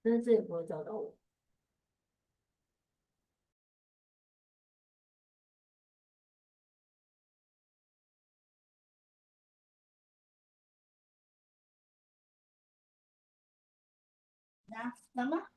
但是这也不会找到我。那什么？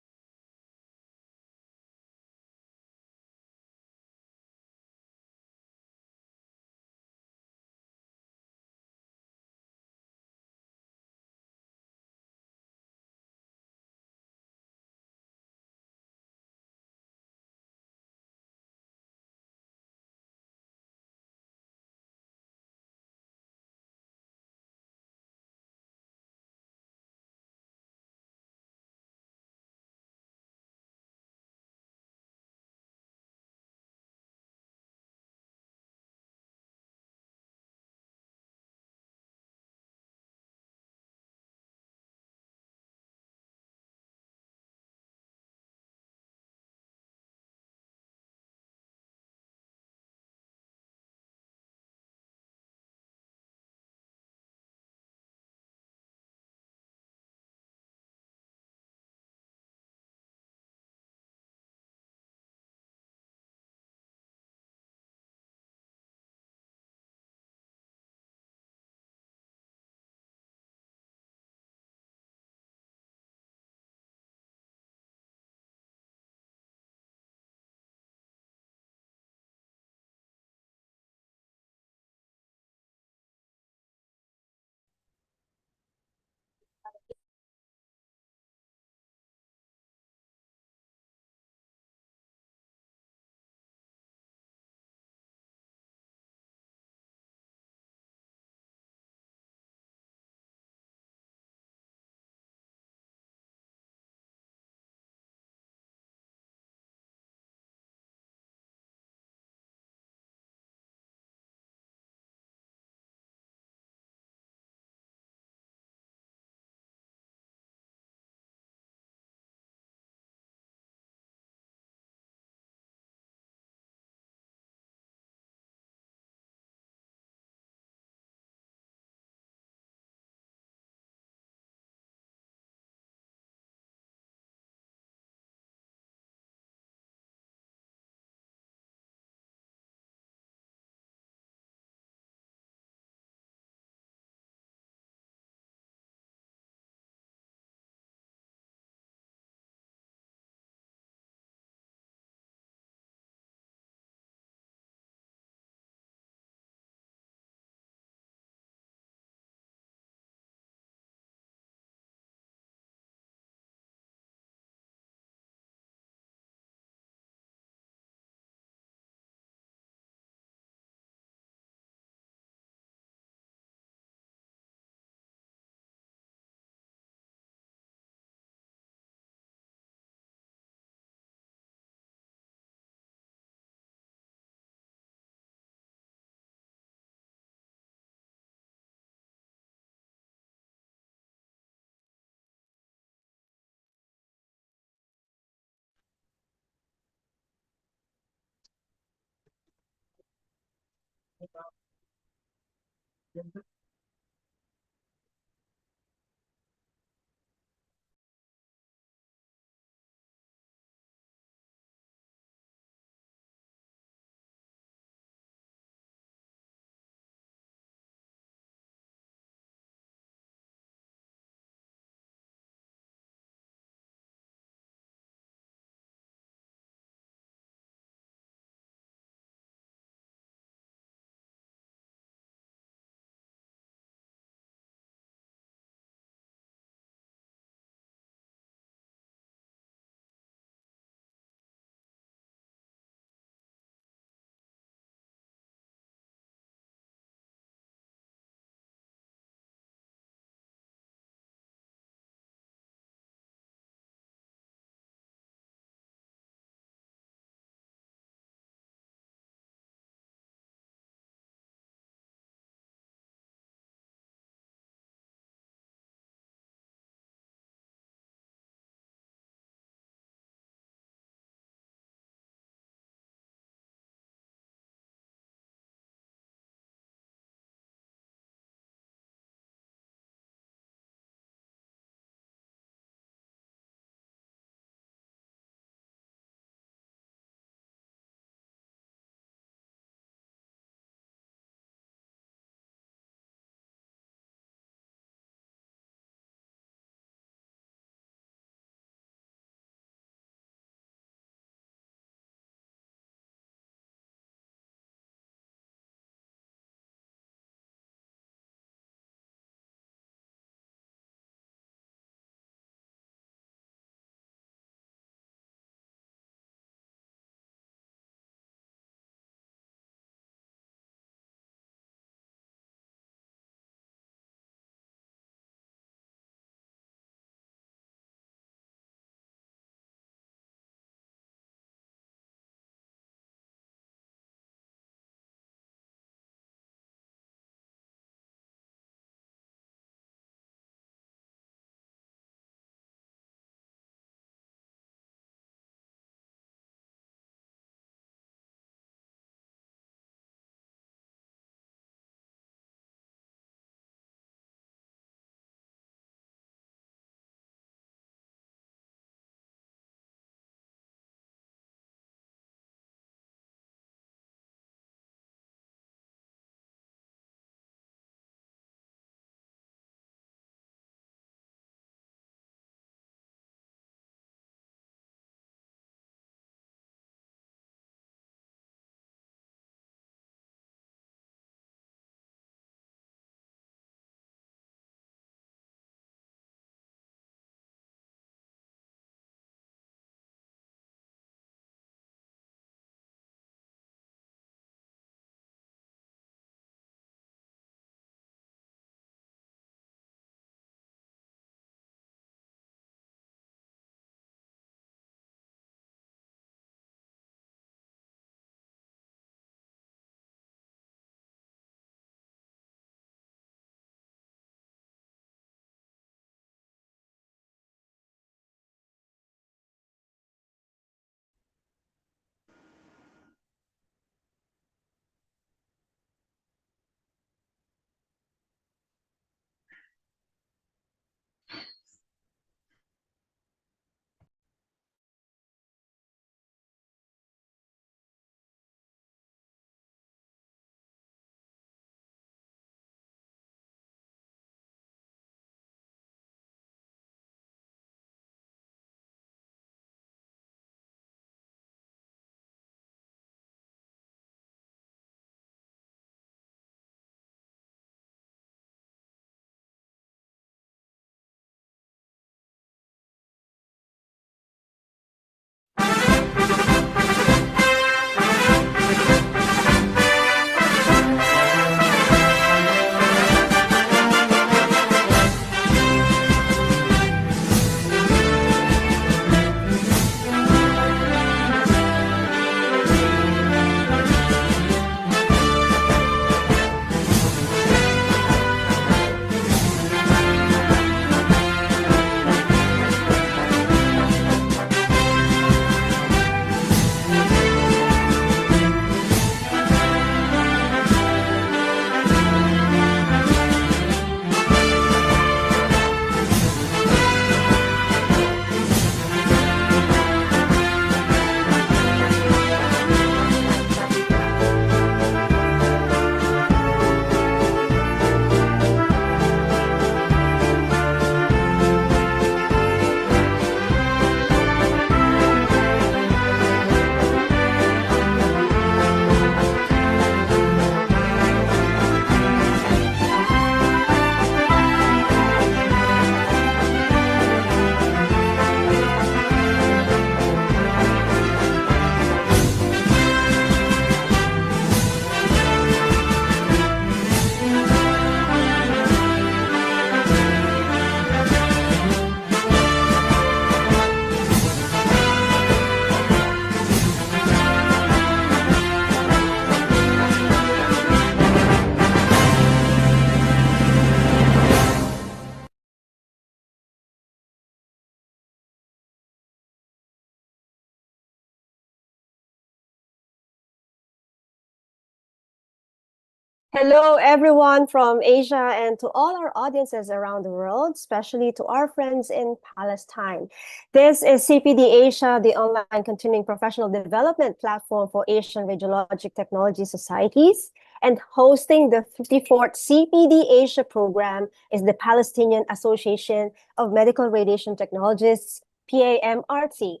Hello, everyone from Asia and to all our audiences around the world, especially to our friends in Palestine. This is CPD Asia, the online continuing professional development platform for Asian Radiologic Technology Societies. And hosting the 54th CPD Asia program is the Palestinian Association of Medical Radiation Technologists, PAMRT.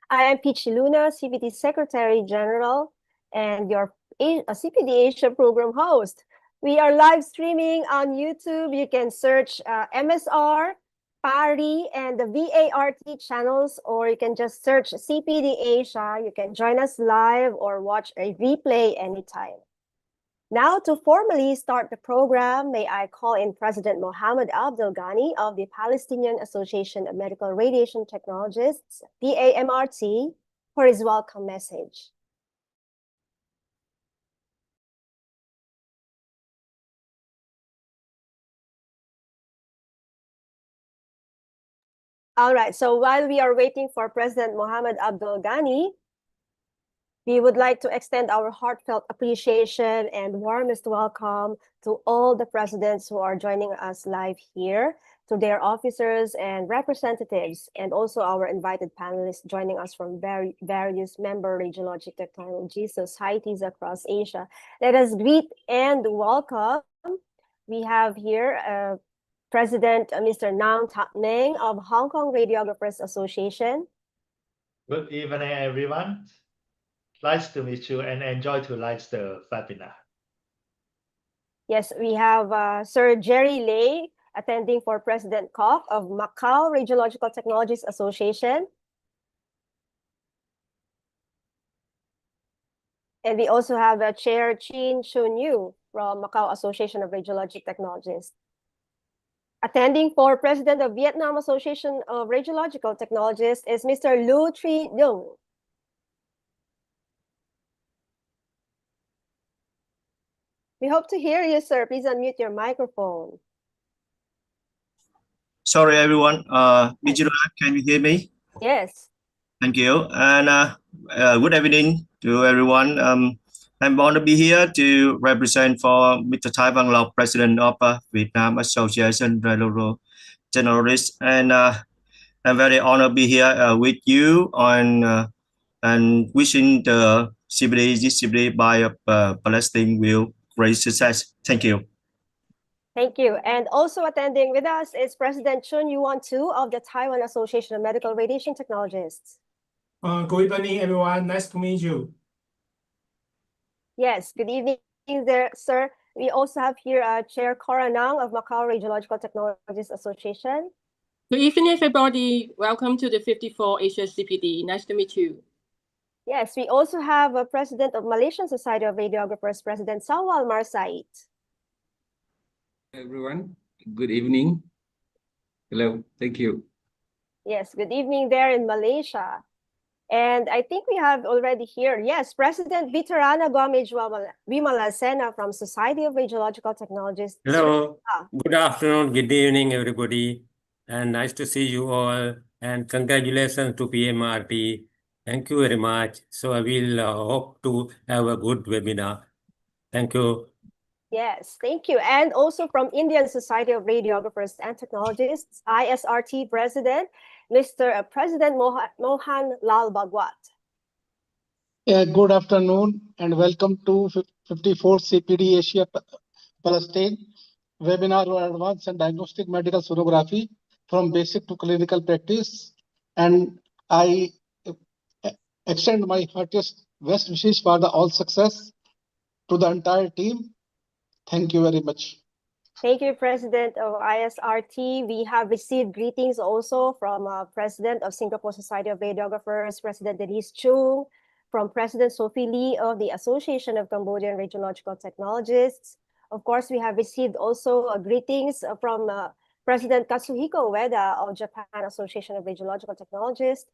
I am Peachy Luna, CPD Secretary General, and your CPD Asia program host. We are live streaming on YouTube. You can search MSR, PARI, and the VART channels, or you can just search CPD Asia. You can join us live or watch a replay anytime. Now, to formally start the program, may I call in President Mohammed Abdel Ghani of the Palestinian Association of Medical Radiation Technologists, PAMRT, for his welcome message. All right, so while we are waiting for President Mohammed Abdel Ghani, we would like to extend our heartfelt appreciation and warmest welcome to all the presidents who are joining us live here, to their officers and representatives, and also our invited panelists joining us from various member radiologic technology societies across Asia. Let us greet and welcome. We have here President Mr. Nam Tak Meng of Hong Kong Radiographers Association. Good evening, everyone. Nice to meet you and enjoy to like the webinar. Yes, we have Sir Jerry Lay attending for President Koch of Macau Radiological Technologies Association. And we also have Chair Chin Chun Yu from Macau Association of Radiologic Technologists. Attending for President of Vietnam Association of Radiological Technologists is Mr. Lu Tri Dung. We hope to hear you, sir. Please unmute your microphone. Sorry, everyone. Vijay, can you hear me? Yes. Thank you. And good evening to everyone. I'm honored to be here to represent for Mr. Tai Văn Lộc, President of Vietnam Association Radiological Technologists. And I'm very honored to be here with you on and wishing the CPD by Palestine will great success. Thank you. Thank you. And also attending with us is President Chun Yuan-Tu of the Taiwan Association of Medical Radiation Technologists. Good evening, everyone. Nice to meet you. Yes, good evening there, sir. We also have here Chair Cora Nang of Macau Radiological Technologies Association. Good evening, everybody. Welcome to the 54 Asia CPD. Nice to meet you. Yes, we also have a President of Malaysian Society of Radiographers, President Sawal Marsait. Everyone, good evening. Hello, thank you. Yes, good evening there in Malaysia. And I think we have already here, yes, President Vitarana Gomez Wimalasena from Society of Radiological Technologists. Hello, good afternoon, good evening, everybody. And nice to see you all. And congratulations to PMRT. Thank you very much. So I will hope to have a good webinar. Thank you. Yes, thank you. And also from Indian Society of Radiographers and Technologists, ISRT President, Mr. President Mohan Lal Bhagwat. Good afternoon and welcome to 54 CPD Asia Palestine webinar on advanced and diagnostic medical sonography from basic to clinical practice. And I extend my heartiest best wishes for the all success to the entire team. Thank you very much. Thank you, President of ISRT. We have received greetings also from President of Singapore Society of Radiographers, President Denise Chung, from President Sophie Lee of the Association of Cambodian Radiological Technologists. Of course, we have received also greetings from President Katsuhiko Ueda of Japan Association of Radiological Technologists,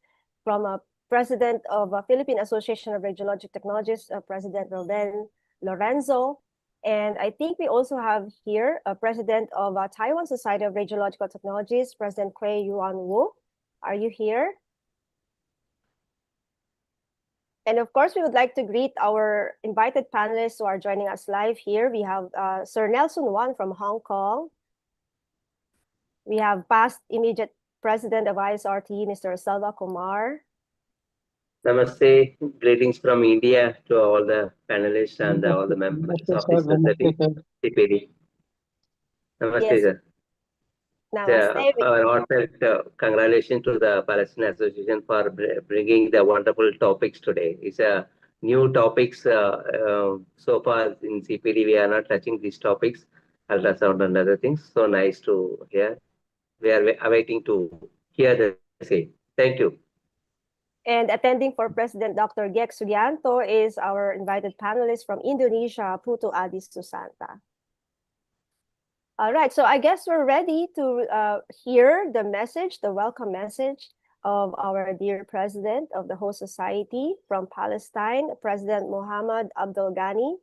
from President of Philippine Association of Radiologic Technologists, President Ruben Lorenzo. And I think we also have here a President of Taiwan Society of Radiological Technologies, President Kui Yuan Wu. Are you here? And of course, we would like to greet our invited panelists who are joining us live here. We have Sir Nelson Wan from Hong Kong. We have past immediate president of ISRT, Mr. Salva Kumar. Namaste, greetings from India to all the panelists and all the members of this society, CPD. Namaste, Yes. sir. Namaste. Our heartfelt congratulations to the Palestine Association for bringing the wonderful topics today. It's a new topics so far in CPD. We are not touching these topics, ultrasound and other things. So nice to hear. We are awaiting to hear the same. Thank you. And attending for President Dr. Gek Sugianto is our invited panelist from Indonesia, Putu Adi Susanta. All right, so I guess we're ready to hear the message, the welcome message of our dear president of the host society from Palestine, President Mohammed Abdul Ghani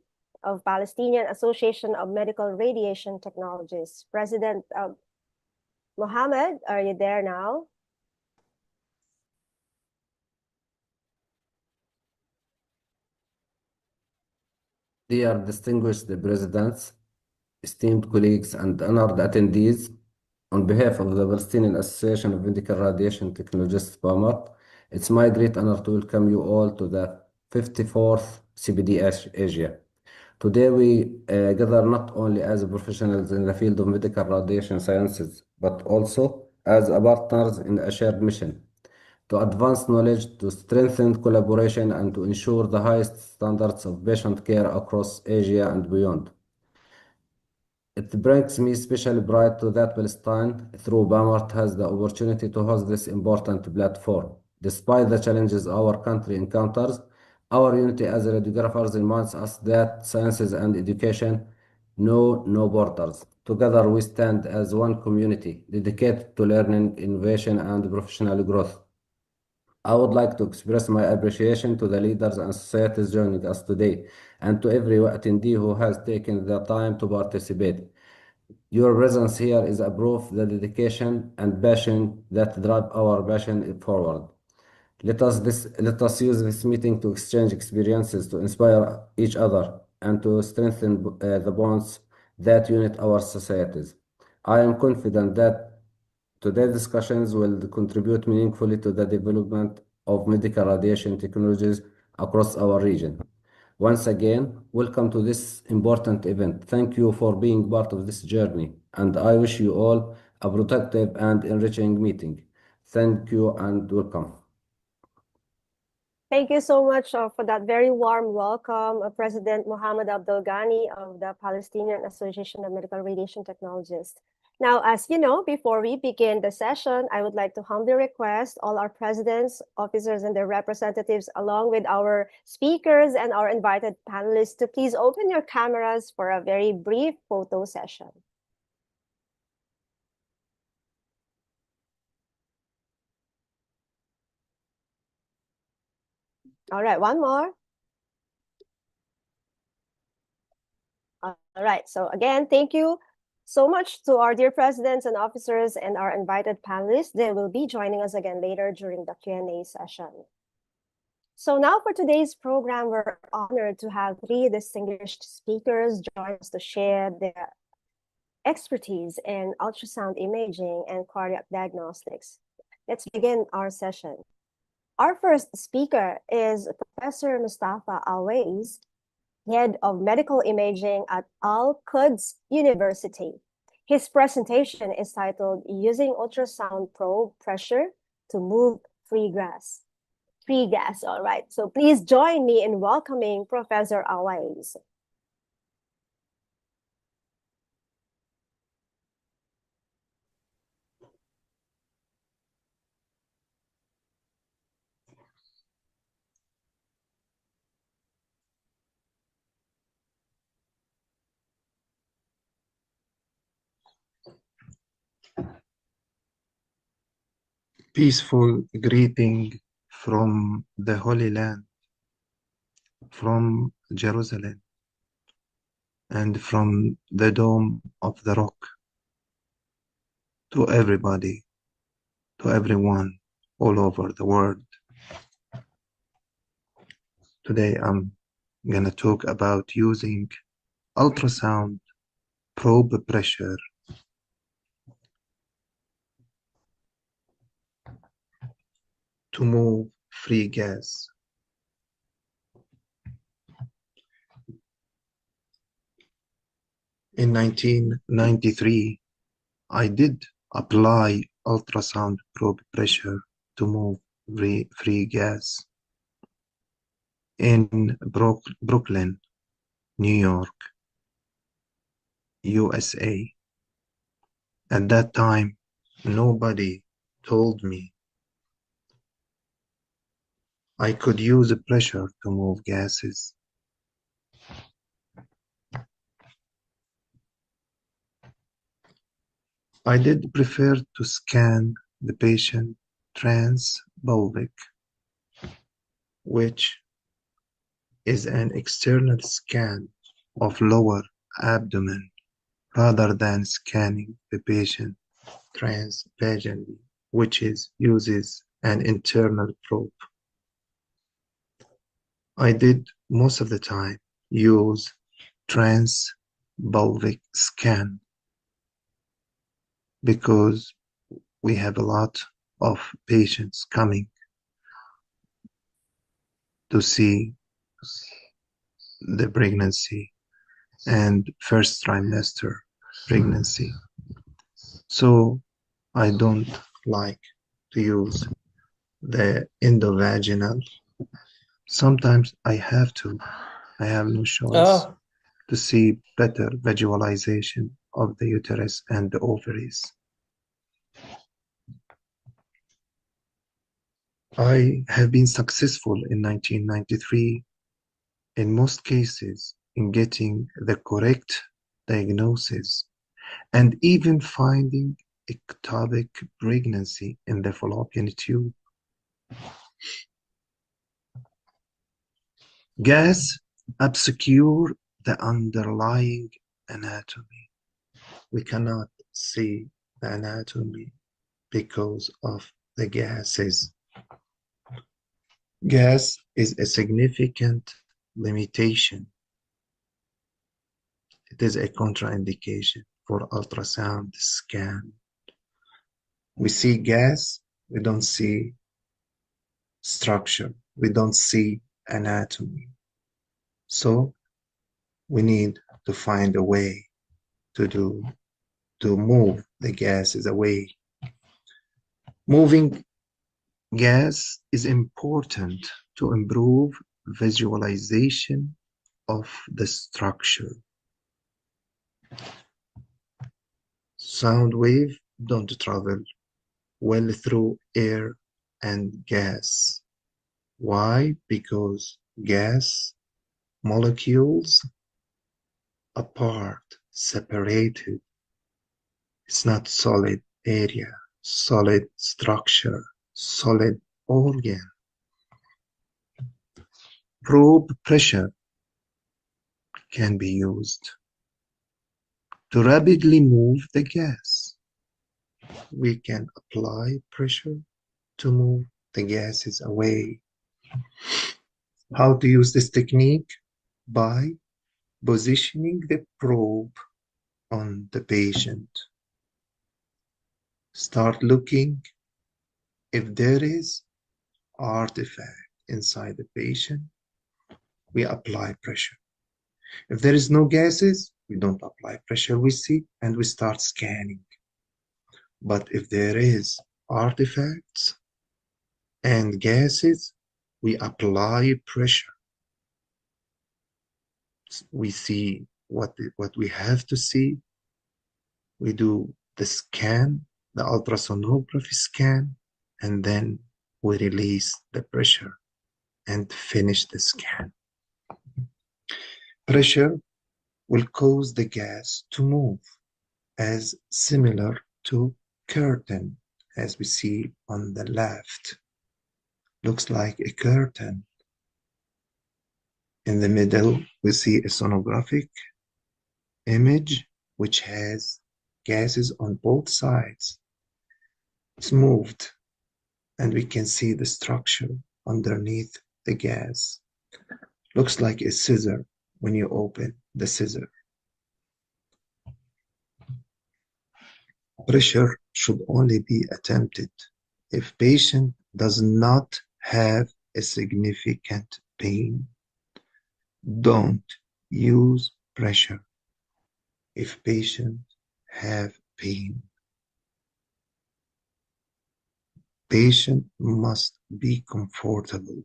of Palestinian Association of Medical Radiation Technologists. President Mohammed, are you there now? Dear distinguished presidents, esteemed colleagues, and honored attendees, on behalf of the Palestinian Association of Medical Radiation Technologists, PAMAT, it's my great honor to welcome you all to the 54th CPD Asia. Today we gather not only as professionals in the field of medical radiation sciences, but also as partners in a shared mission to advance knowledge, to strengthen collaboration, and to ensure the highest standards of patient care across Asia and beyond. It brings me special pride to that Palestine, through BAMART, has the opportunity to host this important platform. Despite the challenges our country encounters, our unity as radiographers reminds us that sciences and education know no borders. Together we stand as one community dedicated to learning, innovation, and professional growth. I would like to express my appreciation to the leaders and societies joining us today, and to every attendee who has taken the time to participate. Your presence here is a proof the dedication and passion that drive our passion forward. Let us use this meeting to exchange experiences, to inspire each other, and to strengthen the bonds that unite our societies. I am confident that today's discussions will contribute meaningfully to the development of medical radiation technologies across our region. Once again, welcome to this important event. Thank you for being part of this journey, and I wish you all a productive and enriching meeting. Thank you and welcome. Thank you so much for that very warm welcome, President Mohammed Abdul Ghani of the Palestinian Association of Medical Radiation Technologists. Now, as you know, before we begin the session, I would like to humbly request all our presidents, officers, and their representatives, along with our speakers and our invited panelists, to please open your cameras for a very brief photo session. All right, one more. All right, so again, thank you so much to our dear presidents and officers and our invited panelists. They will be joining us again later during the Q&A session. So now for today's program, we're honored to have three distinguished speakers join us to share their expertise in ultrasound imaging and cardiac diagnostics. Let's begin our session. Our first speaker is Professor Mustafa Always, Head of Medical Imaging at Al-Quds University. His presentation is titled Using Ultrasound Probe Pressure to Move Free Gas. Free gas, all right. So please join me in welcoming Professor Always. Peaceful greeting from the Holy Land, from Jerusalem, and from the Dome of the Rock, to everybody, to everyone all over the world. Today I'm gonna talk about using ultrasound probe pressure to move free gas. In 1993, I did apply ultrasound probe pressure to move free gas in Brooklyn, New York, USA. At that time, nobody told me I could use pressure to move gases. I did prefer to scan the patient transpelvic, which is an external scan of lower abdomen rather than scanning the patient transvaginally, which uses an internal probe. I did most of the time use transpelvic scan because we have a lot of patients coming to see the pregnancy and first trimester pregnancy. So I don't like to use the endovaginal. Sometimes I have to. I have no choice to see better visualization of the uterus and the ovaries. I have been successful in 1993 in most cases in getting the correct diagnosis and even finding ectopic pregnancy in the fallopian tube. Gas obscure the underlying anatomy. We cannot see the anatomy because of the gases. Gas is a significant limitation. It is a contraindication for ultrasound scan. We see gas, we don't see structure, we don't see anatomy. So we need to find a way to move the gases away. Moving gas is important to improve visualization of the structure. Sound wave don't travel well through air and gas. Why? Because gas molecules apart, separated. It's not solid area, solid structure, solid organ. Probe pressure can be used to rapidly move the gas. We can apply pressure to move the gases away. How to use this technique? By positioning the probe on the patient. Start looking if there is artifact inside the patient. We apply pressure. If there is no gases, we don't apply pressure. We see and we start scanning. But if there is artifacts and gases, we apply pressure. We see what we have to see. We do the scan, the ultrasonography scan, and then we release the pressure and finish the scan. Pressure will cause the gas to move as similar to curtain, as we see on the left. Looks like a curtain. In the middle, we see a sonographic image which has gases on both sides. It's moved, and we can see the structure underneath the gas. Looks like a scissor when you open the scissor. Pressure should only be attempted if patient does not have a significant pain. Don't use pressure if patient have pain. Patient must be comfortable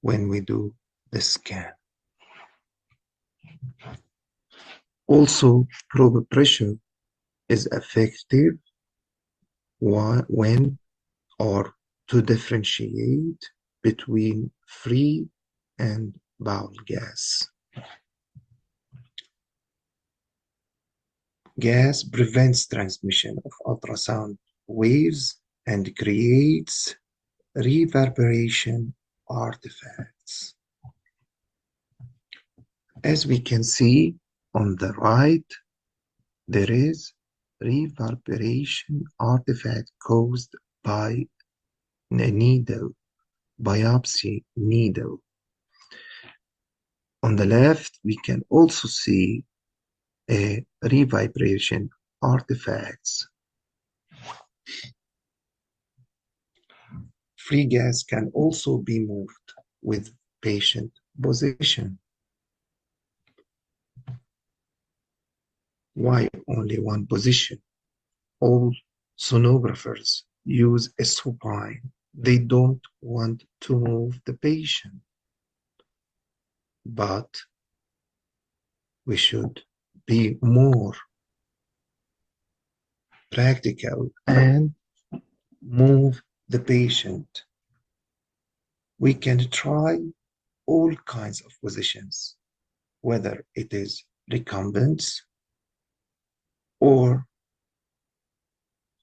when we do the scan. Also, probe pressure is effective when or to differentiate between free and bowel gas. Gas prevents transmission of ultrasound waves and creates reverberation artifacts. As we can see on the right, there is reverberation artifact caused by a needle, biopsy needle. On the left, we can also see a revibration artifacts. Free gas can also be moved with patient position. Why only one position? All sonographers use a supine. They don't want to move the patient. But we should be more practical and move the patient. We can try all kinds of positions, whether it is recumbents or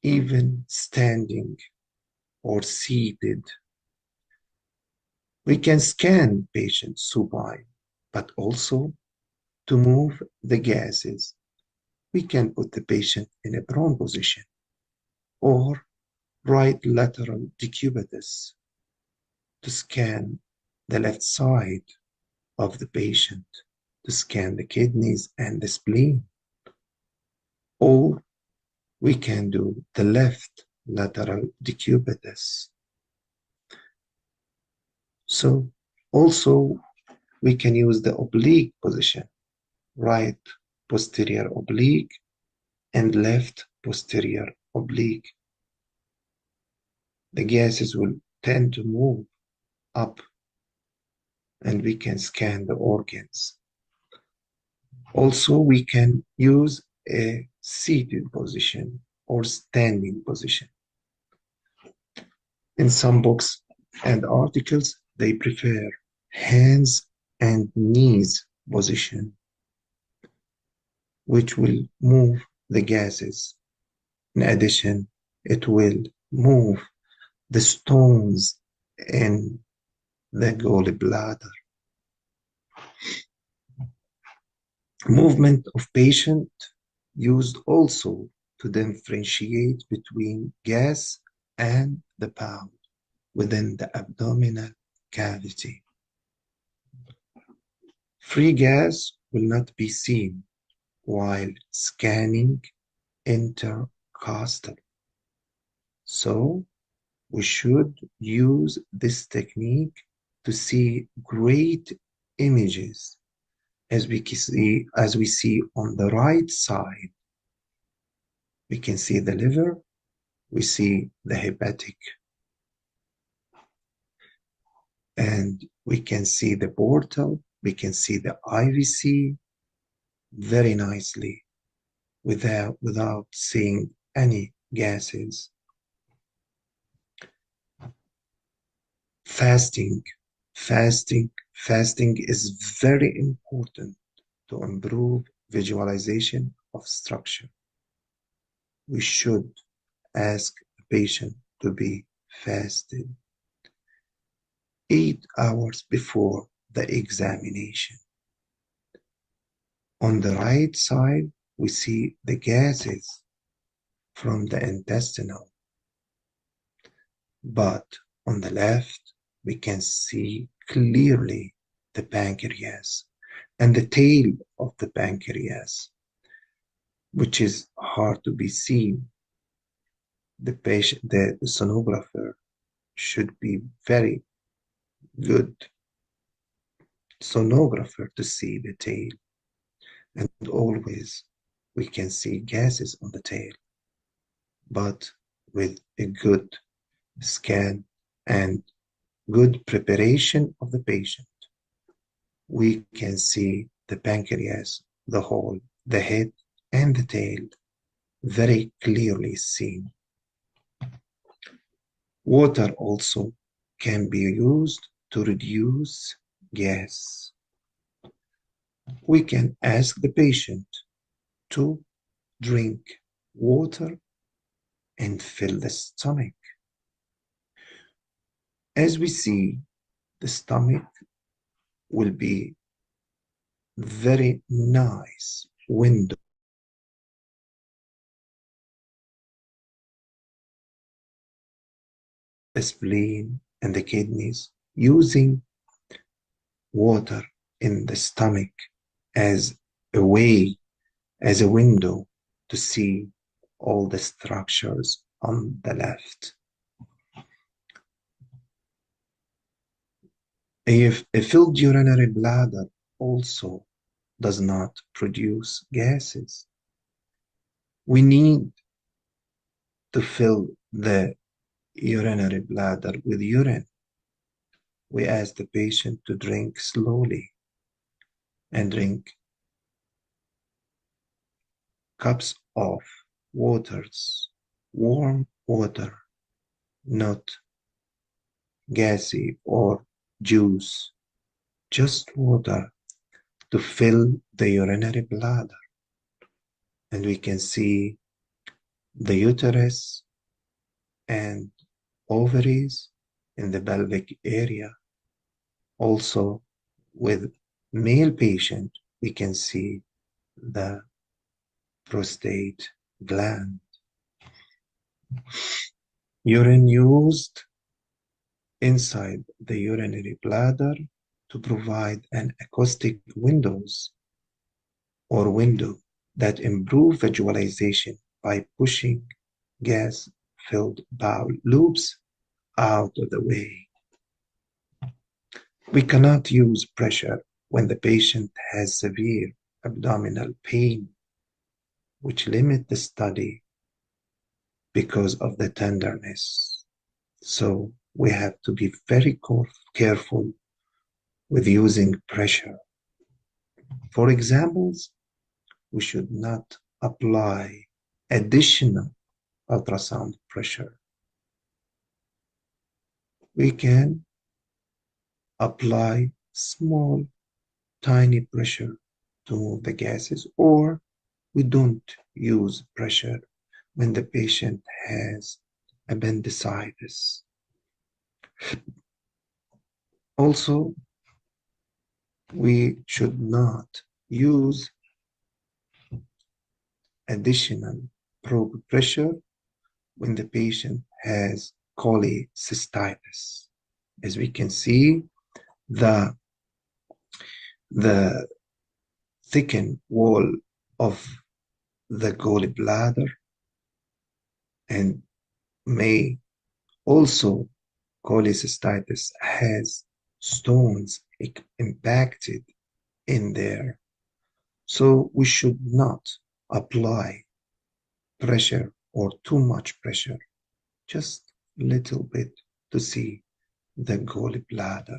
even standing or seated. We can scan patient supine, but also to move the gases. We can put the patient in a prone position or right lateral decubitus to scan the left side of the patient, to scan the kidneys and the spleen. Or we can do the left lateral decubitus. So also we can use the oblique position, right posterior oblique and left posterior oblique. The gases will tend to move up and we can scan the organs. Also, we can use a seated position or standing position. In some books and articles, they prefer hands and knees position, which will move the gases. In addition, it will move the stones in the gallbladder. Movement of patient used also to differentiate between gas and the bowel within the abdominal cavity. Free gas will not be seen while scanning intercostal. So we should use this technique to see great images as we see on the right side. We can see the liver, we see the hepatic, and we can see the portal, we can see the IVC very nicely without seeing any gases. Fasting is very important to improve visualization of structure. We should ask the patient to be fasted 8 hours before the examination. On the right side, we see the gases from the intestinal, but on the left, we can see clearly the pancreas and the tail of the pancreas, which is hard to be seen. The sonographer should be very good sonographer to see the tail, and always we can see gases on the tail, but with a good scan and good preparation of the patient, we can see the pancreas, the whole, the head and the tail very clearly seen. Water also can be used to reduce gas. We can ask the patient to drink water and fill the stomach. As we see, the stomach will be very nice window the spleen and the kidneys, using water in the stomach as a way, as a window to see all the structures on the left. If a filled urinary bladder also does not produce gases, we need to fill the urinary bladder with urine. We ask the patient to drink slowly and drink cups of waters, warm water, not gassy or juice, just water to fill the urinary bladder. And we can see the uterus and ovaries in the pelvic area. Also, with male patient, we can see the prostate gland. Urine used inside the urinary bladder to provide an acoustic windows or window that improve visualization by pushing gas-filled bowel loops out of the way. We cannot use pressure when the patient has severe abdominal pain, which limit the study because of the tenderness. So we have to be very careful with using pressure. For examples, we should not apply additional ultrasound pressure. We can apply small, tiny pressure to move the gases, or we don't use pressure when the patient has appendicitis. Also, we should not use additional probe pressure when the patient has cholecystitis. As we can see, the thickened wall of the gallbladder and may also cholecystitis has stones impacted in there. So we should not apply pressure or too much pressure, just a little bit to see the gallbladder.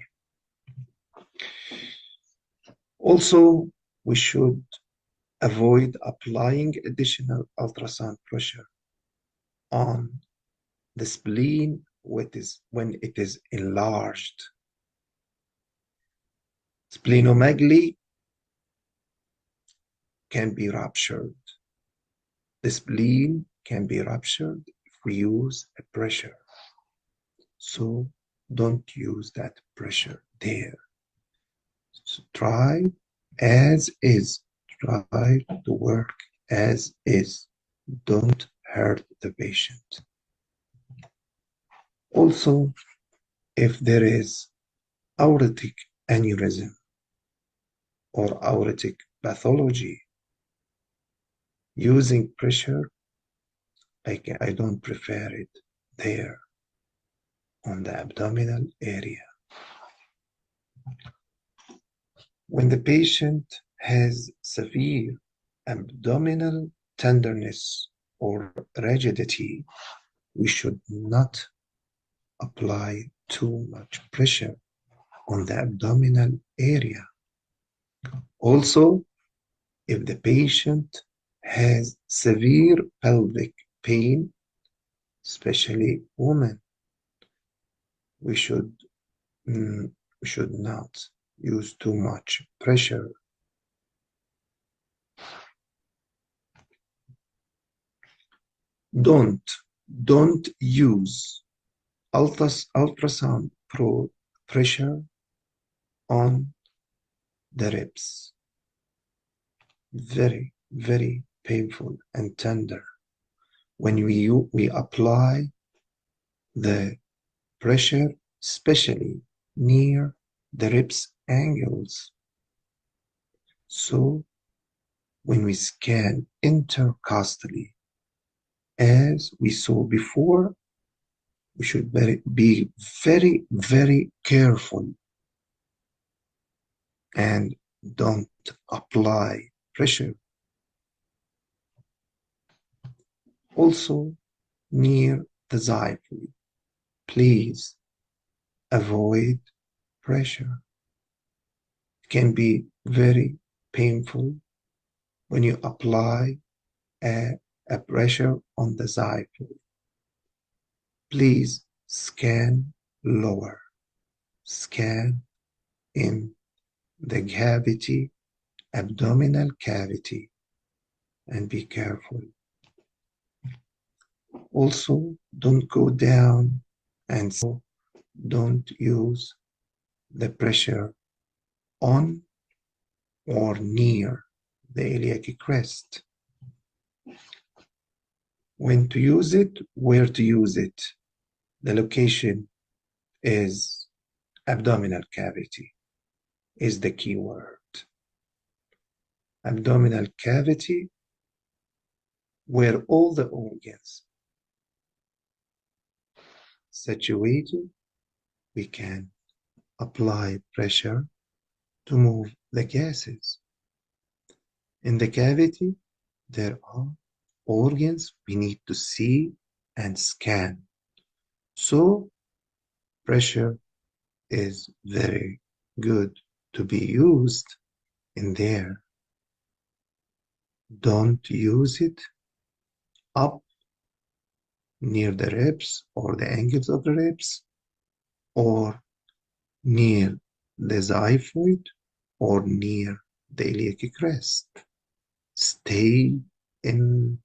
Also, we should avoid applying additional ultrasound pressure on the spleen when it is enlarged. Splenomegaly can be ruptured. The spleen can be ruptured if we use a pressure. So don't use that pressure there. So try as is. Try to work as is. Don't hurt the patient. Also, if there is aortic aneurysm or aortic pathology, using pressure, I don't prefer it there on the abdominal area. When the patient has severe abdominal tenderness or rigidity, we should not apply too much pressure on the abdominal area. Also, if the patient has severe pelvic pain, especially women, we should not use too much pressure. Don't use ultrasound pressure on the ribs. Very, very painful and tender. When we apply the pressure, especially near the ribs angles. So when we scan intercostally, as we saw before, we should be very, very careful and don't apply pressure. Also, near the xiphoid, please avoid pressure. It can be very painful when you apply a pressure on the xiphoid. Please scan lower. Scan in the cavity, abdominal cavity, and be careful. Also, don't go down and don't use the pressure on or near the iliac crest. When to use it, where to use it. The location is abdominal cavity is the key word. Abdominal cavity, where all the organs situated, we can apply pressure to move the gases. In the cavity, there are organs we need to see and scan. So pressure is very good to be used in there. Don't use it up near the ribs or the angles of the ribs or near the xiphoid or near the iliac crest. Stay in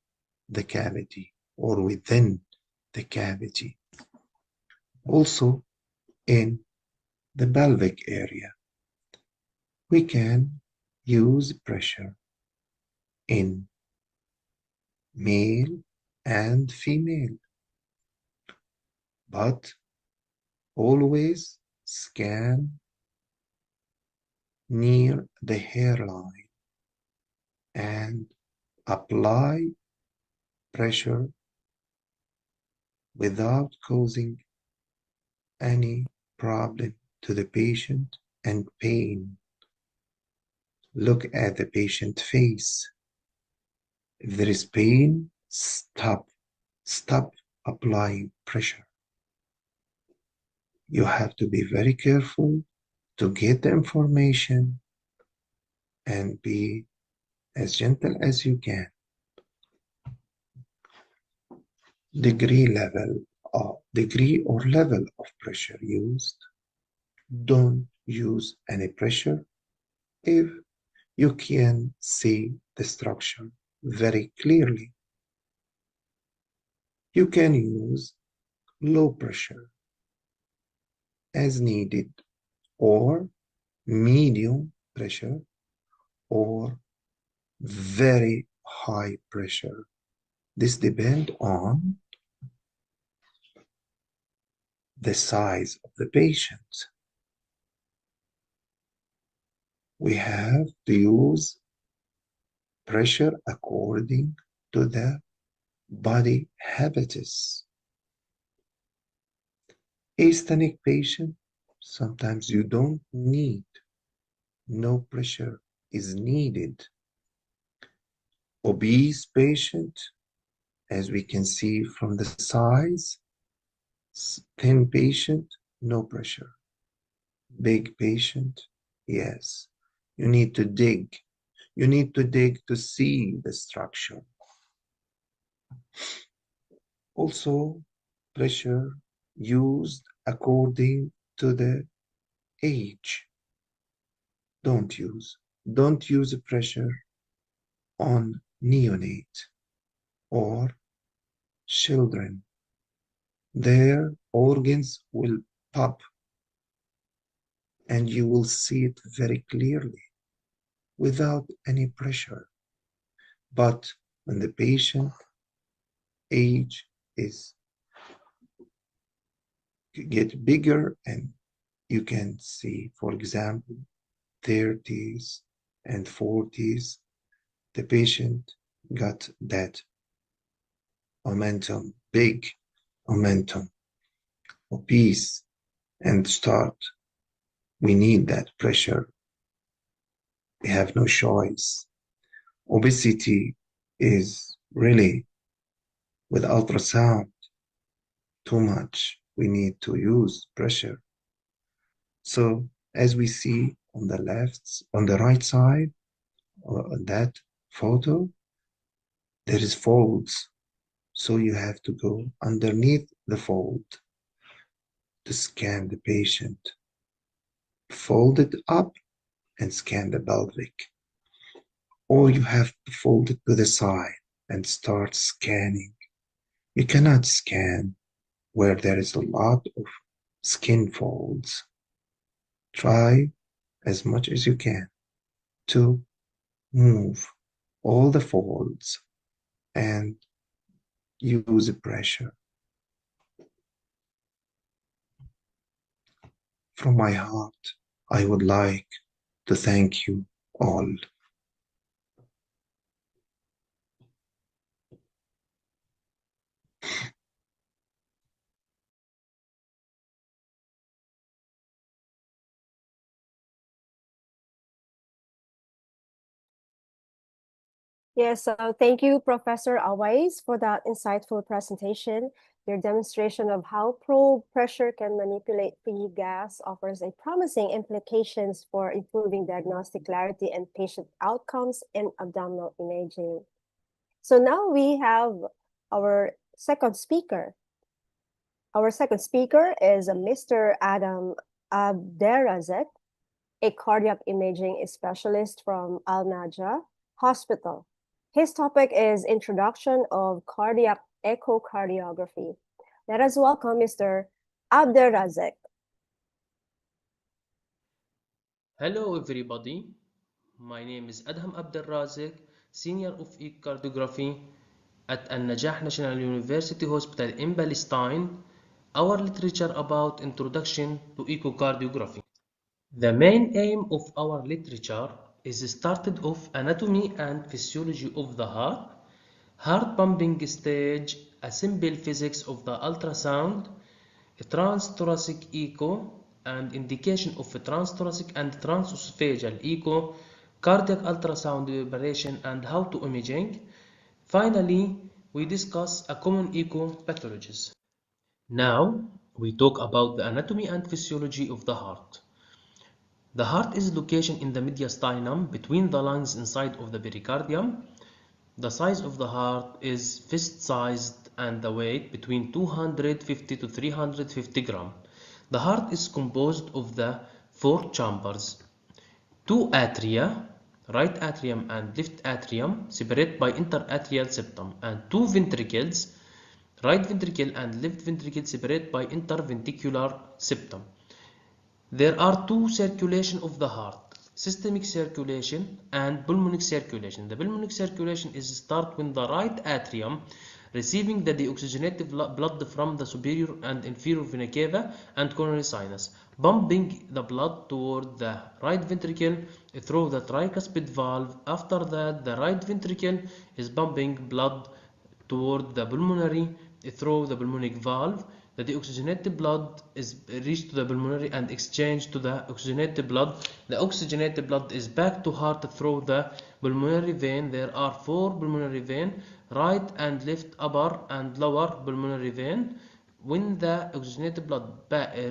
the cavity or within the cavity. Also in the pelvic area, we can use pressure in male and female, but always scan near the hairline and apply pressure without causing any problem to the patient and pain. Look at the patient face. If there is pain, stop applying pressure. You have to be very careful to get the information and be as gentle as you can. Degree or level of pressure used. Don't use any pressure if you can see the structure very clearly. You can use low pressure as needed, or medium pressure, or very high pressure. This depends on the size of the patient. we have to use pressure according to the body habitus. Asthenic patient, sometimes you don't need, no pressure is needed. Obese patient, as we can see from the size, thin patient, no pressure. Big patient, yes. You need to dig. You need to dig to see the structure. Also, pressure used according to the age. Don't use pressure on neonate or children. Their organs will pop and you will see it very clearly without any pressure. But when the patient age is get bigger and you can see, for example, 30s and 40s, the patient got that momentum, big momentum, obese, and start. We need that pressure. We have no choice. Obesity is really, with ultrasound, too much. We need to use pressure. So as we see on the right side, on that photo, there is folds. So you have to go underneath the fold to scan the patient. Fold it up and scan the pelvic. Or you have to fold it to the side and start scanning. You cannot scan where there is a lot of skin folds. Try as much as you can to move all the folds and use pressure. From my heart, I would like to thank you all. Yes, so thank you, Professor Awais, for that insightful presentation. Your demonstration of how probe pressure can manipulate free gas offers a promising implications for improving diagnostic clarity and patient outcomes in abdominal imaging. So now we have our second speaker. Our second speaker is Mr. Adam Abderrazek, a cardiac imaging specialist from Al Najah Hospital. His topic is Introduction of Cardiac Echocardiography. Let us welcome Mr. Abderrazek. Hello everybody, my name is Adham Abderrazek, Senior of Echocardiography at Al Najah National University Hospital in Palestine. Our literature about Introduction to Echocardiography. The main aim of our literature is started off anatomy and physiology of the heart pumping stage, a simple physics of the ultrasound, a transthoracic echo, and indication of a transthoracic and transesophageal echo, cardiac ultrasound operation and how to imaging. Finally, we discuss a common echo pathologies. Now, we talk about the anatomy and physiology of the heart. The heart is location in the mediastinum between the lungs inside of the pericardium. The size of the heart is fist-sized and the weight between 250 to 350 grams. The heart is composed of the four chambers, two atria, right atrium and left atrium, separated by interatrial septum, and two ventricles, right ventricle and left ventricle, separated by interventricular septum. There are two circulations of the heart, systemic circulation and pulmonic circulation. The pulmonic circulation is start when the right atrium receiving the deoxygenated blood from the superior and inferior vena cava and coronary sinus, pumping the blood toward the right ventricle through the tricuspid valve. After that, the right ventricle is pumping blood toward the pulmonary through the pulmonic valve. The deoxygenated blood is reached to the pulmonary and exchanged to the oxygenated blood. The oxygenated blood is back to heart through the pulmonary vein. There are 4 pulmonary veins, right and left upper and lower pulmonary vein. When the oxygenated blood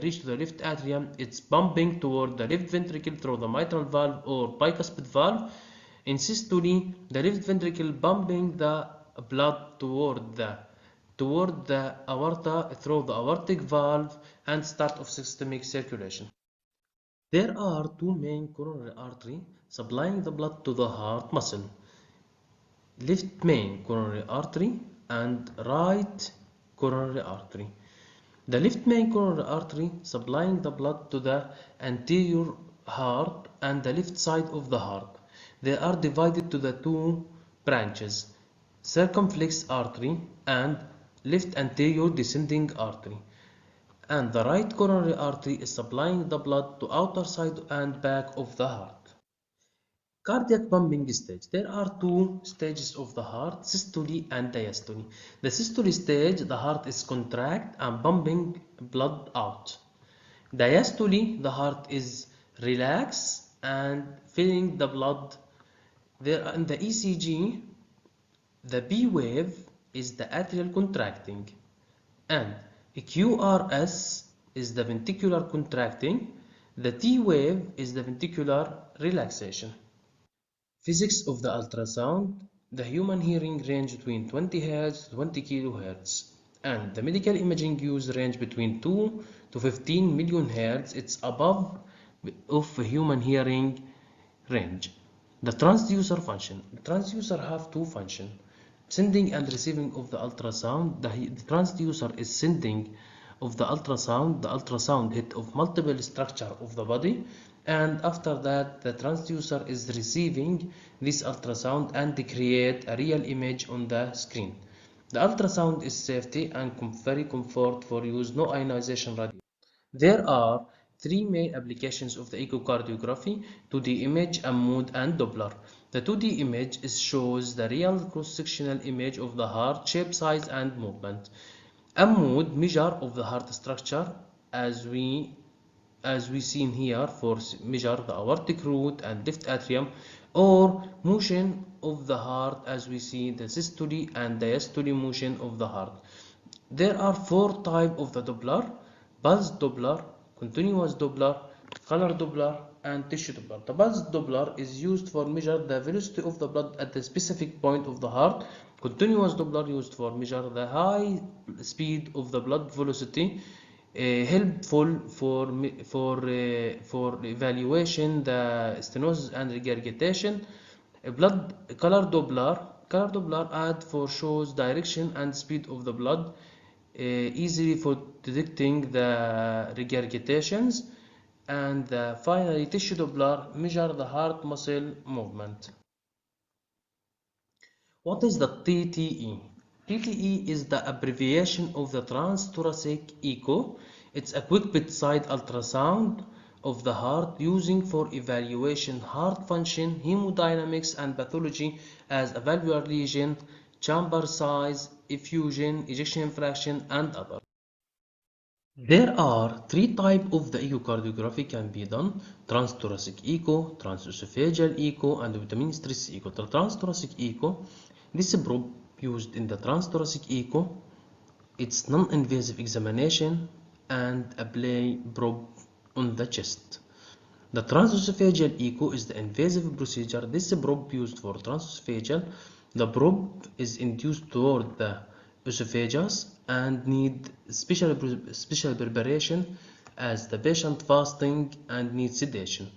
reaches the left atrium, it's pumping toward the left ventricle through the mitral valve or bicuspid valve. In systole, the left ventricle pumping the blood toward the aorta through the aortic valve and start of systemic circulation. There are 2 main coronary arteries supplying the blood to the heart muscle: left main coronary artery and right coronary artery. The left main coronary artery supplying the blood to the anterior heart and the left side of the heart. They are divided to the 2 branches: circumflex artery and left anterior descending artery. And the right coronary artery is supplying the blood to outer side and back of the heart. Cardiac pumping stage. There are 2 stages of the heart: systole and diastole. The systole stage, the heart is contract and pumping blood out. Diastole, the heart is relaxed and filling the blood. There in the ECG, the B wave is the atrial contracting, and QRS is the ventricular contracting. The T wave is the ventricular relaxation. Physics of the ultrasound. The human hearing range between 20 Hz to 20 kHz, and the medical imaging use range between 2 to 15 million Hz. It's above of human hearing range. The transducer function. The transducer have 2 functions: sending and receiving of the ultrasound. The transducer is sending of the ultrasound hit of multiple structure of the body, and after that the transducer is receiving this ultrasound and create a real image on the screen. The ultrasound is safety and very comfort for use, no ionization radiation. There are 3 main applications of the echocardiography: 2D image, Ammud and Doppler. The 2D image shows the real cross-sectional image of the heart, shape, size and movement. Ammud measure of the heart structure as we seen here for measure the aortic root and left atrium, or motion of the heart as we see the systole and diastole motion of the heart. There are 4 types of the Doppler: pulse Doppler, continuous Doppler, color Doppler and tissue Doppler. The pulse Doppler is used for measure the velocity of the blood at the specific point of the heart. Continuous Doppler used for measure the high speed of the blood velocity, helpful for evaluation the stenosis and regurgitation. Blood color Doppler add for shows direction and speed of the blood, easily for detecting the regurgitations. And finally, tissue Doppler measure the heart muscle movement. What is the TTE? TTE is the abbreviation of the transthoracic echo. It's a quick bedside ultrasound of the heart using for evaluation heart function, hemodynamics and pathology as a valvular lesion, chamber size, effusion, ejection fraction and others. There are 3 types of the echocardiography can be done: transthoracic echo, transesophageal echo and vitamin stress echo. The transthoracic echo, this probe used in the transthoracic echo, it's non-invasive examination and a play probe on the chest. The transesophageal echo is the invasive procedure. This probe used for transesophageal. The probe is induced toward the esophagus and need special preparation as the patient fasting and needs sedation.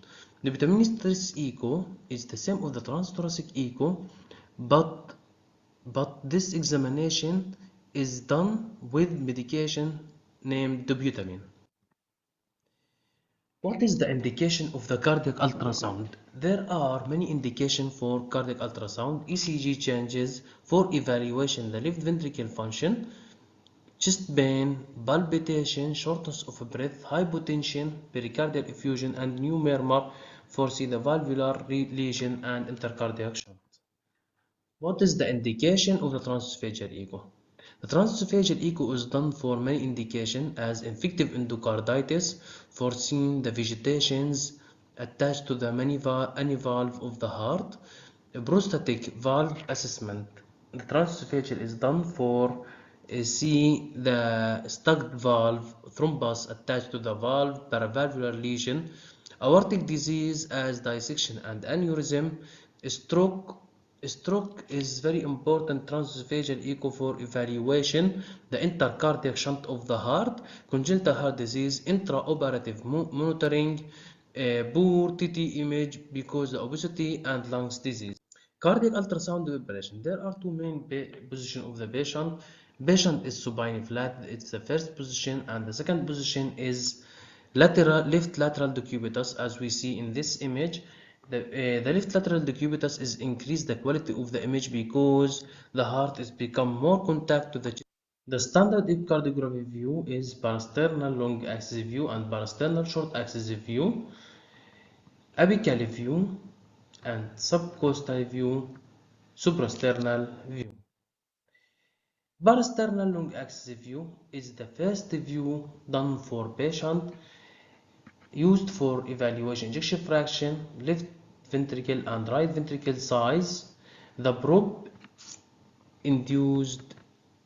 The vitamin stress echo is the same of the transthoracic echo, but this examination is done with medication named dobutamine. What is the indication of the cardiac ultrasound? There are many indications for cardiac ultrasound. ECG changes for evaluation the left ventricle function, chest pain, palpitation, shortness of breath, hypotension, pericardial effusion, and new murmur for see the valvular lesion and intercardiac shunt. What is the indication of the transphageal echo? The transphageal echo is done for many indications as infective endocarditis, for seeing the vegetations attached to the any valve of the heart, a prostatic valve assessment. The transphageal is done for see the stuck valve, thrombus attached to the valve, paravalvular lesion, aortic disease as dissection and aneurysm, stroke. Stroke is very important transphageal echo for evaluation, the intercardiac shunt of the heart, congenital heart disease, intraoperative monitoring, poor TT image because of obesity and lungs disease. Cardiac ultrasound preparation. There are two main positions of the patient. Patient is supine flat, it's the first position, and the second position is left lateral decubitus, as we see in this image. The left lateral decubitus is increase the quality of the image because the heart is become more contact to the chest. The standard echocardiography view is parasternal long axis view and parasternal short axis view, apical view, and subcostal view, suprasternal view. Parasternal long axis view is the first view done for patient, used for evaluation ejection fraction, left ventricle and right ventricle size. The probe induced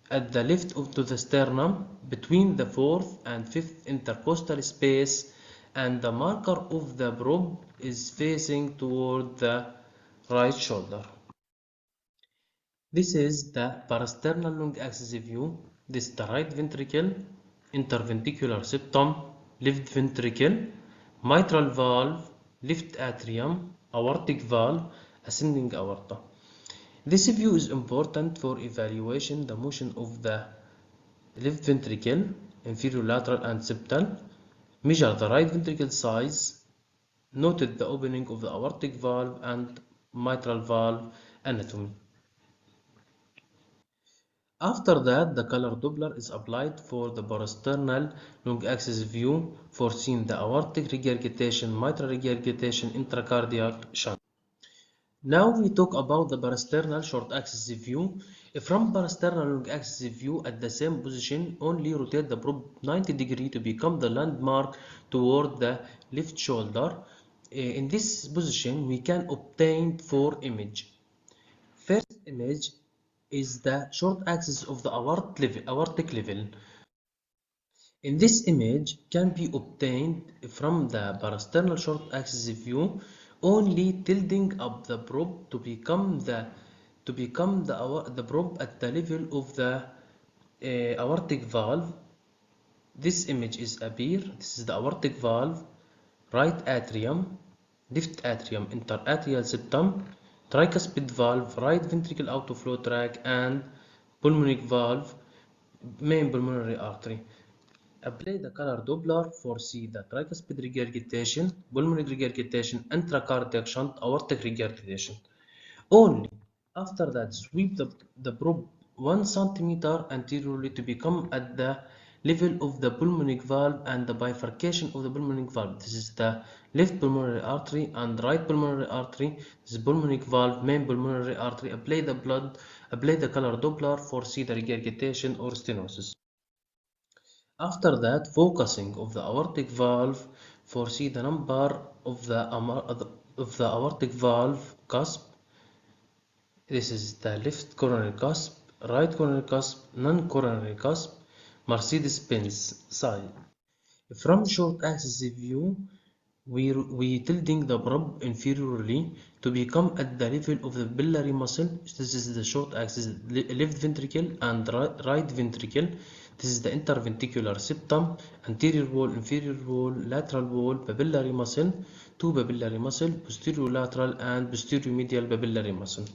at the left of the sternum between the fourth and fifth intercostal space, and the marker of the probe is facing toward the right shoulder. This is the parasternal long axis view. This is the right ventricle, interventricular septum, left ventricle, mitral valve, left atrium, aortic valve, ascending aorta. This view is important for evaluation the motion of the left ventricle, inferior lateral and septal, measure the right ventricle size, noted the opening of the aortic valve and mitral valve anatomy. After that, the color Doppler is applied for the parasternal long axis view for seeing the aortic regurgitation, mitral regurgitation, intracardiac shunt. Now we talk about the parasternal short axis view. From parasternal long axis view at the same position, only rotate the probe 90 degrees to become the landmark toward the left shoulder. In this position, we can obtain four images. First image is the short axis of the aortic level. In this image can be obtained from the parasternal short axis view, only tilting up the probe to become the probe at the level of the aortic valve. This image is appear. This is the aortic valve, right atrium, left atrium, interatrial septum, tricuspid valve, right ventricle outflow tract, and pulmonary valve, main pulmonary artery. Apply the color Doppler for see the tricuspid regurgitation, pulmonary regurgitation, intracardiac shunt, aortic regurgitation. Only after that, sweep the probe 1 centimeter anteriorly to become at the level of the pulmonary valve and the bifurcation of the pulmonary valve. This is the left pulmonary artery and right pulmonary artery. This is pulmonary valve, main pulmonary artery. Apply the color Doppler for see the regurgitation or stenosis. After that, focusing of the aortic valve for see the number of the aortic valve cusp. This is the left coronary cusp, right coronary cusp, non-coronary cusp, Mercedes-Benz side. From short axis view, we tilting the probe inferiorly to become at the level of the papillary muscle. This is the short axis, left ventricle and right ventricle. This is the interventricular septum, anterior wall, inferior wall, lateral wall, papillary muscle, two papillary muscle, posterior lateral and posterior medial papillary muscle.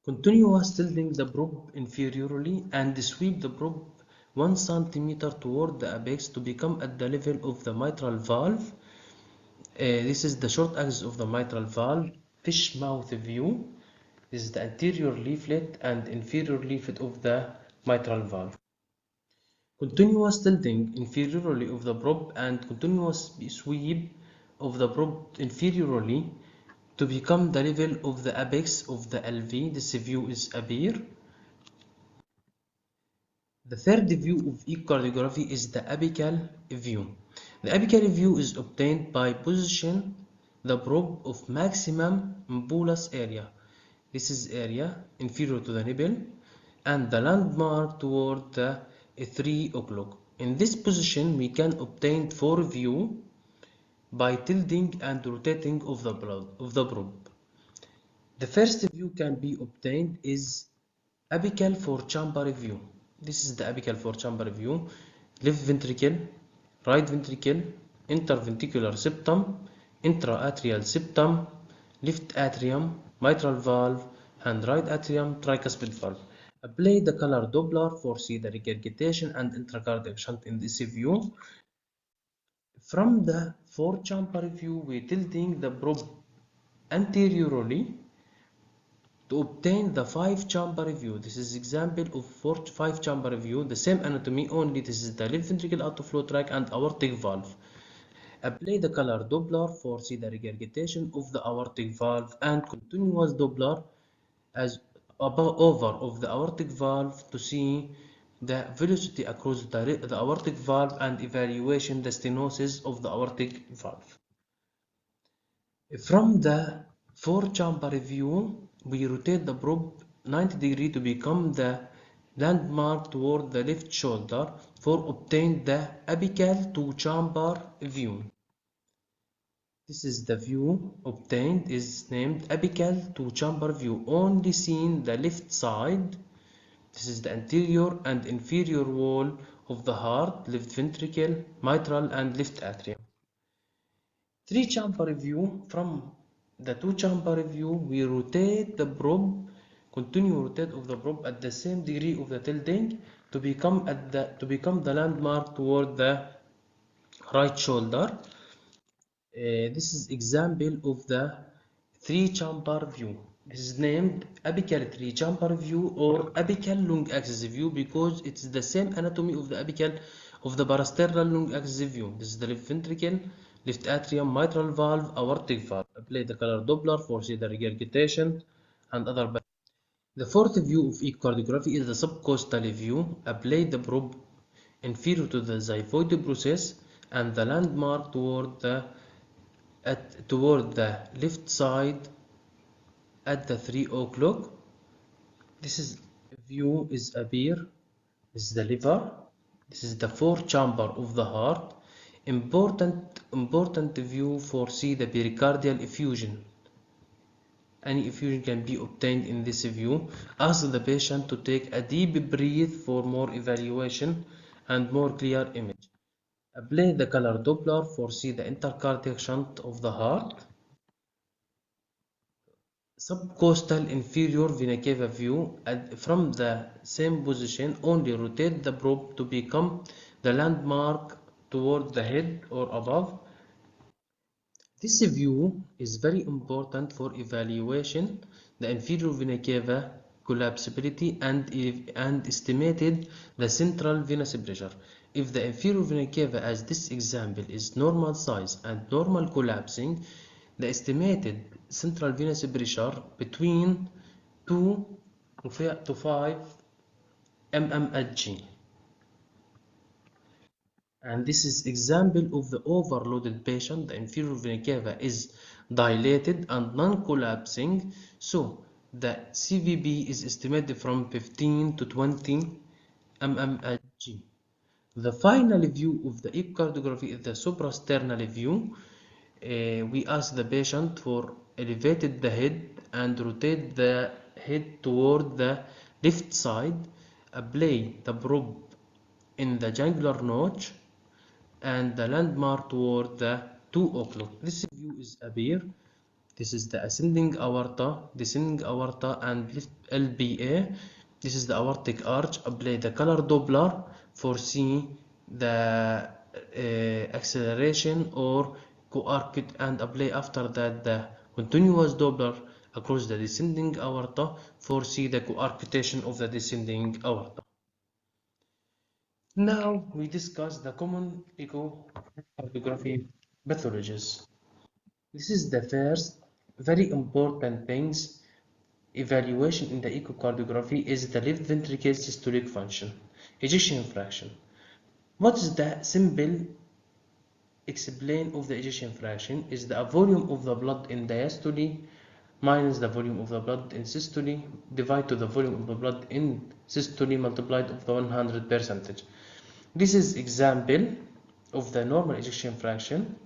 Continue tilting the probe inferiorly and sweep the probe 1 centimeter toward the apex to become at the level of the mitral valve. This is the short axis of the mitral valve, fish mouth view. This is the anterior leaflet and inferior leaflet of the mitral valve. Continuous tilting inferiorly of the probe and continuous sweep of the probe inferiorly to become the level of the apex of the LV. This view is appear. The third view of echocardiography is the apical view. The apical view is obtained by position the probe of maximum bolus area. This is area inferior to the nipple and the landmark toward the 3 o'clock. In this position, we can obtain foreview by tilting and rotating of the probe. The first view can be obtained is apical 4-chamber view. This is the apical 4-chamber view. Left ventricle, right ventricle, interventricular septum, intraatrial septum, left atrium, mitral valve, and right atrium tricuspid valve. Apply the color Doppler for see the regurgitation and intracardiac shunt in this view. From the 4-chamber view, we tilting the probe anteriorly to obtain the 5-chamber view. This is example of 5-chamber view, the same anatomy, only this is the left ventricle outflow tract and aortic valve. Apply the color Doppler for see the regurgitation of the aortic valve and continuous Doppler as over of the aortic valve to see the velocity across the aortic valve and evaluation the stenosis of the aortic valve. From the 4-chamber view, we rotate the probe 90 degrees to become the landmark toward the left shoulder for obtain the apical 2-chamber view. This is the view obtained is named apical 2-chamber view, only seen the left side. This is the anterior and inferior wall of the heart, left ventricle, mitral and left atrium. 3-chamber view, from the 2-chamber view we rotate the probe, continue rotate of the probe at the same degree of the tilting to become the landmark toward the right shoulder. This is example of the 3-chamber view. This is named apical 3-chamber view or apical long axis view because it's the same anatomy of the apical of the parasternal long axis view. This is the left ventricle, left atrium, mitral valve, aortic valve. Apply the color Doppler for see the regurgitation and other. The fourth view of echocardiography is the subcostal view. Apply the probe inferior to the xiphoid process and the landmark toward the left side at the 3 o'clock. This is view is appear. This is the liver. This is the 4-chamber of the heart. Important view for see the pericardial effusion. Any effusion can be obtained in this view. Ask the patient to take a deep breath for more evaluation and more clear image. Apply the color Doppler for see the intercardiac shunt of the heart. Subcostal inferior vena cava view, from the same position only rotate the probe to become the landmark toward the head or above. This view is very important for evaluation the inferior vena cava collapsibility and estimated the central venous pressure. If the inferior vena cava, as this example, is normal size and normal collapsing, the estimated central venous pressure between 2 to 5 mmHg. And this is example of the overloaded patient. The inferior vena cava is dilated and non-collapsing, so the CVP is estimated from 15 to 20 mmHg. The final view of the echocardiography is the suprasternal view. We ask the patient for elevated the head and rotate the head toward the left side. Apply the probe in the jugular notch and the landmark toward the 2 o'clock. This view is appear. This is the ascending aorta, descending aorta and left LBA. This is the aortic arch. Apply the color Doppler foresee the acceleration or coarctate, and apply after that the continuous Doppler across the descending aorta, foresee the coarctation of the descending aorta. Now we discuss the common echocardiography pathologies. This is the first very important things evaluation in the echocardiography is the left ventricle systolic function, ejection fraction. What is the simple explain of the ejection fraction is the volume of the blood in diastole minus the volume of the blood in systole divided to the volume of the blood in systole multiplied of the 100%. This is example of the normal ejection fraction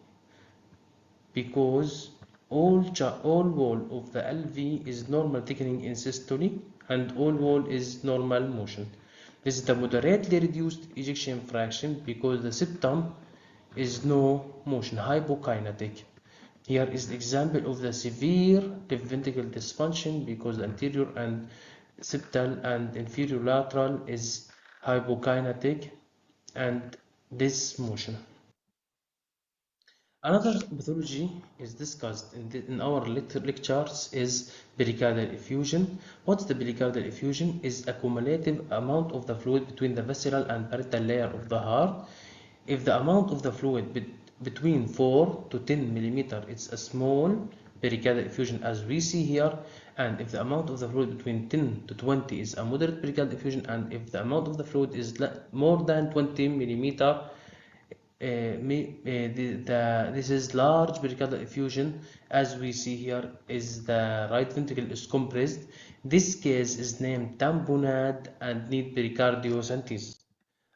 because all wall of the LV is normal thickening in systole and all wall is normal motion. This is the moderately reduced ejection fraction because the septum is no motion, hypokinetic. Here is the example of the severe left ventricle dysfunction because the anterior and septal and inferior lateral is hypokinetic and this motion. Another pathology is discussed in our lectures is pericardial effusion. What's the pericardial effusion? Is a cumulative amount of the fluid between the visceral and parietal layer of the heart. If the amount of the fluid between 4 to 10 millimeter, it's a small pericardial effusion as we see here, and if the amount of the fluid between 10 to 20 is a moderate pericardial effusion, and if the amount of the fluid is more than 20 millimeter, this is large pericardial effusion. As we see here is the right ventricle is compressed. This case is named tamponade and need pericardiocentesis.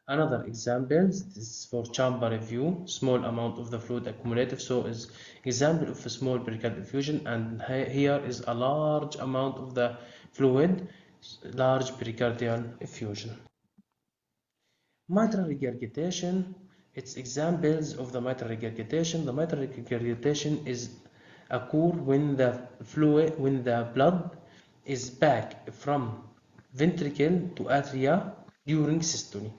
Another example is for chamber review, small amount of the fluid accumulative, so is example of a small pericardial effusion, and here is a large amount of the fluid, large pericardial effusion. Mitral regurgitation, its examples of the mitral regurgitation. The mitral regurgitation is occur when the blood is back from ventricle to atria during systole.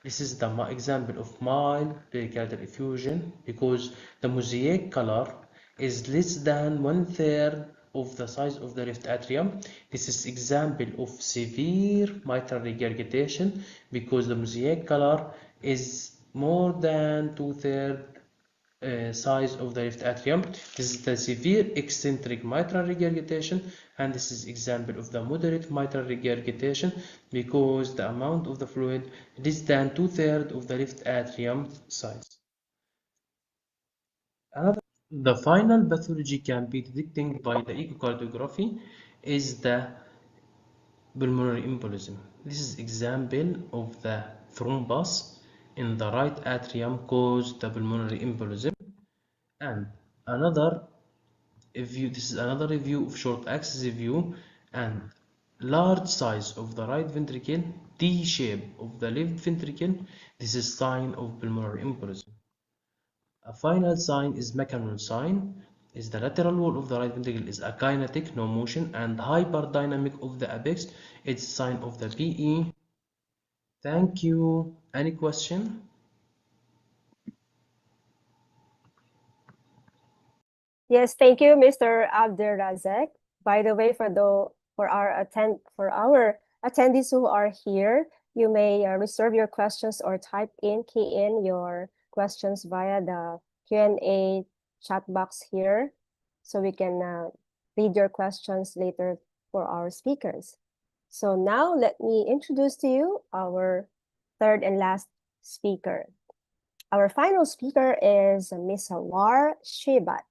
This is the example of mild pericardial effusion because the mosaic color is less than 1/3 of the size of the left atrium. This is example of severe mitral regurgitation because the mosaic color is more than 2/3 size of the left atrium. This is the severe eccentric mitral regurgitation, and this is example of the moderate mitral regurgitation because the amount of the fluid less than 2/3 of the left atrium size. The final pathology can be detected by the echocardiography is the pulmonary embolism. This is example of the thrombus in the right atrium caused the pulmonary embolism. And another view, this is another review of short axis view, and large size of the right ventricle, T shape of the left ventricle. This is sign of pulmonary embolism. A final sign is Macanon sign. Is the lateral wall of the right ventricle is akinetic, no motion, and hyperdynamic of the apex. It's sign of the PE. Thank you. Any question? Yes, thank you, Mr. Abdelrazak. By the way, for our attendees who are here, you may reserve your questions or key in your questions via the Q&A chat box here, so we can read your questions later for our speakers. So now let me introduce to you our third and last speaker. Our final speaker is Ms. Hawar Shribat,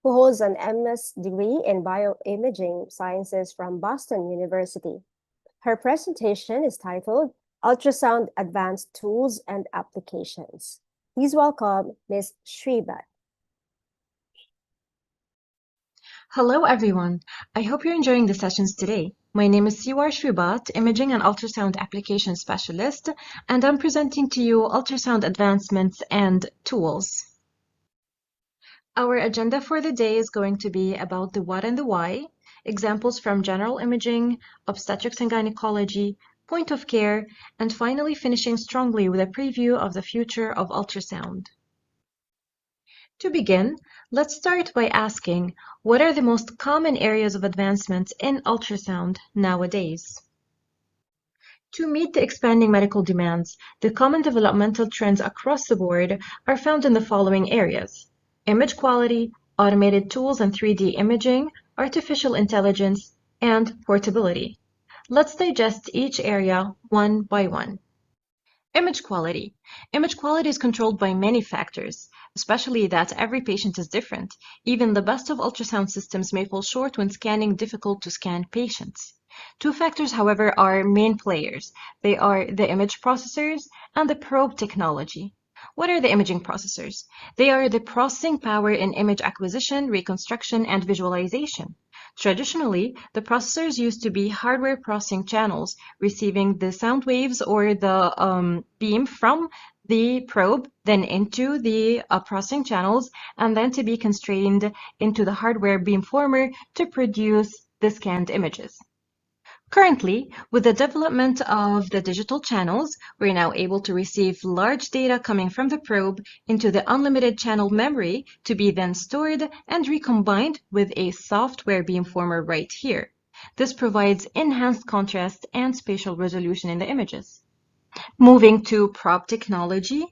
who holds an MS degree in bioimaging sciences from Boston University. Her presentation is titled Ultrasound Advanced Tools and Applications. Please welcome Ms. Shribat. Hello, everyone. I hope you're enjoying the sessions today. My name is Hawar Shribat, Imaging and Ultrasound Application Specialist, and I'm presenting to you ultrasound advancements and tools. Our agenda for the day is going to be about the what and the why, examples from general imaging, obstetrics and gynecology, point of care, and finally finishing strongly with a preview of the future of ultrasound. To begin, let's start by asking, what are the most common areas of advancement in ultrasound nowadays? To meet the expanding medical demands, the common developmental trends across the board are found in the following areas: image quality, automated tools and 3D imaging, artificial intelligence, and portability. Let's digest each area one by one. Image quality. Image quality is controlled by many factors, especially that every patient is different. Even the best of ultrasound systems may fall short when scanning difficult-to-scan patients. Two factors, however, are main players. They are the image processors and the probe technology. What are the imaging processors? They are the processing power in image acquisition, reconstruction, and visualization. Traditionally, the processors used to be hardware processing channels, receiving the sound waves or the beam from the probe, then into the processing channels, and then to be constrained into the hardware beamformer to produce the scanned images. Currently, with the development of the digital channels, we're now able to receive large data coming from the probe into the unlimited channel memory to be then stored and recombined with a software beamformer right here. This provides enhanced contrast and spatial resolution in the images. Moving to probe technology,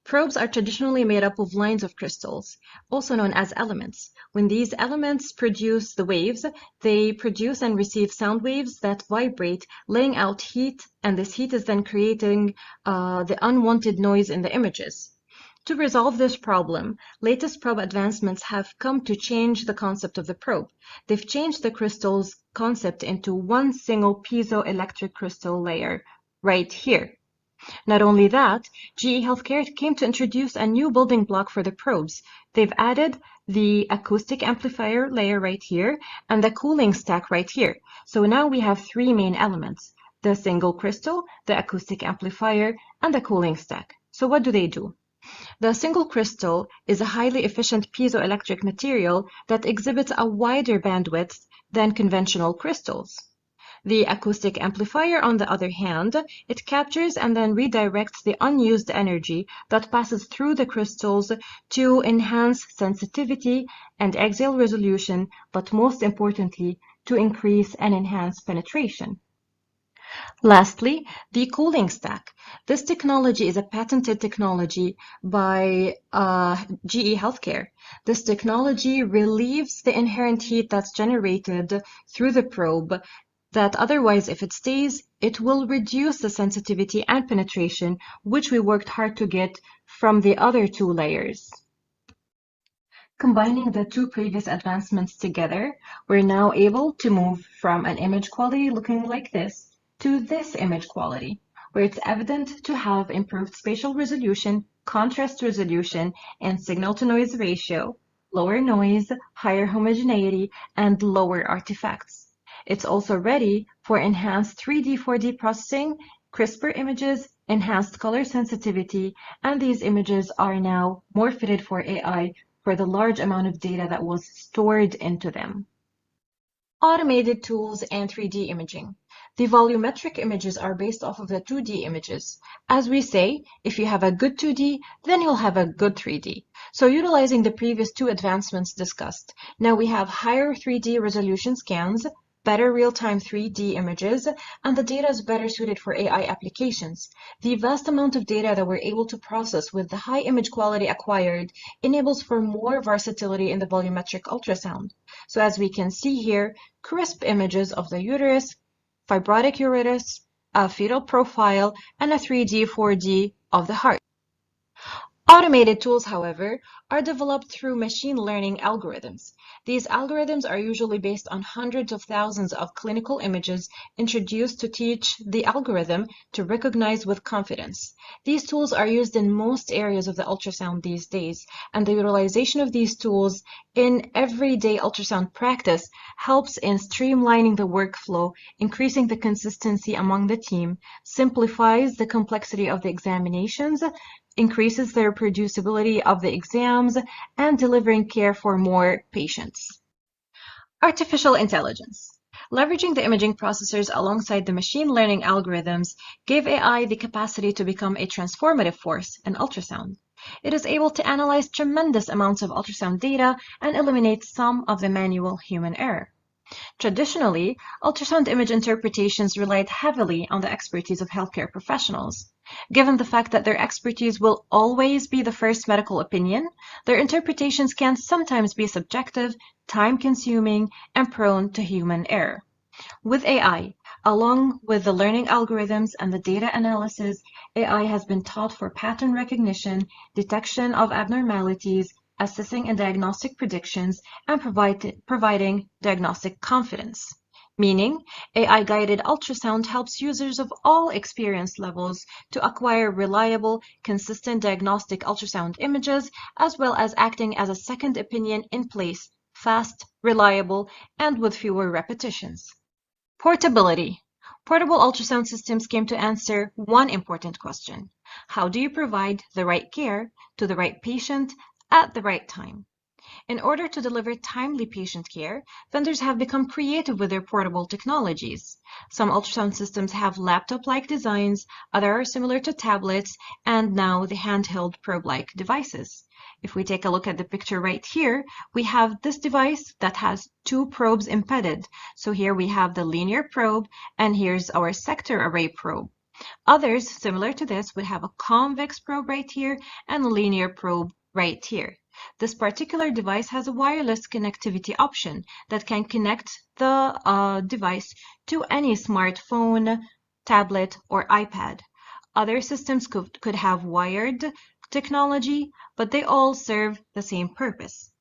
probes are traditionally made up of lines of crystals, also known as elements. When these elements produce the waves, they produce and receive sound waves that vibrate, laying out heat, and this heat is then creating the unwanted noise in the images. To resolve this problem, latest probe advancements have come to change the concept of the probe. They've changed the crystal's concept into one single piezoelectric crystal layer right here. Not only that, GE Healthcare came to introduce a new building block for the probes. They've added the acoustic amplifier layer right here and the cooling stack right here. So now we have three main elements: the single crystal, the acoustic amplifier, and the cooling stack. So what do they do? The single crystal is a highly efficient piezoelectric material that exhibits a wider bandwidth than conventional crystals. The acoustic amplifier, on the other hand, it captures and then redirects the unused energy that passes through the crystals to enhance sensitivity and axial resolution, but most importantly, to increase and enhance penetration. Lastly, the cooling stack. This technology is a patented technology by GE Healthcare. This technology relieves the inherent heat that's generated through the probe that otherwise, if it stays, it will reduce the sensitivity and penetration, which we worked hard to get from the other two layers. Combining the two previous advancements together, we're now able to move from an image quality looking like this to this image quality, where it's evident to have improved spatial resolution, contrast resolution, and signal-to-noise ratio, lower noise, higher homogeneity, and lower artifacts. It's also ready for enhanced 3D, 4D processing, crisper images, enhanced color sensitivity, and these images are now more fitted for AI for the large amount of data that was stored into them. Automated tools and 3D imaging. The volumetric images are based off of the 2D images. As we say, if you have a good 2D, then you'll have a good 3D. So utilizing the previous two advancements discussed, now we have higher 3D resolution scans, better real-time 3D images, and the data is better suited for AI applications. The vast amount of data that we're able to process with the high image quality acquired enables for more versatility in the volumetric ultrasound. So as we can see here, crisp images of the uterus, fibrotic uterus, a fetal profile, and a 3D, 4D of the heart. Automated tools, however, are developed through machine learning algorithms. These algorithms are usually based on hundreds of thousands of clinical images introduced to teach the algorithm to recognize with confidence. These tools are used in most areas of the ultrasound these days, and the utilization of these tools in everyday ultrasound practice helps in streamlining the workflow, increasing the consistency among the team, simplifies the complexity of the examinations, increases the reproducibility of the exams, and delivering care for more patients. Artificial intelligence. Leveraging the imaging processors alongside the machine learning algorithms gave AI the capacity to become a transformative force in ultrasound. It is able to analyze tremendous amounts of ultrasound data and eliminate some of the manual human error. Traditionally, ultrasound image interpretations relied heavily on the expertise of healthcare professionals. Given the fact that their expertise will always be the first medical opinion, their interpretations can sometimes be subjective, time-consuming, and prone to human error. With AI, along with the learning algorithms and the data analysis, AI has been taught for pattern recognition, detection of abnormalities, assessing and diagnostic predictions, and providing diagnostic confidence. Meaning, AI-guided ultrasound helps users of all experience levels to acquire reliable, consistent diagnostic ultrasound images, as well as acting as a second opinion in place, fast, reliable, and with fewer repetitions. Portability. Portable ultrasound systems came to answer one important question. How do you provide the right care to the right patient at the right time? In order to deliver timely patient care, vendors have become creative with their portable technologies. Some ultrasound systems have laptop-like designs, others are similar to tablets, and now the handheld probe-like devices. If we take a look at the picture right here, we have this device that has two probes embedded. So here we have the linear probe, and here's our sector array probe. Others, similar to this, would have a convex probe right here and a linear probe right here. This particular device has a wireless connectivity option that can connect the device to any smartphone, tablet, or iPad. Other systems could have wired technology, but they all serve the same purpose.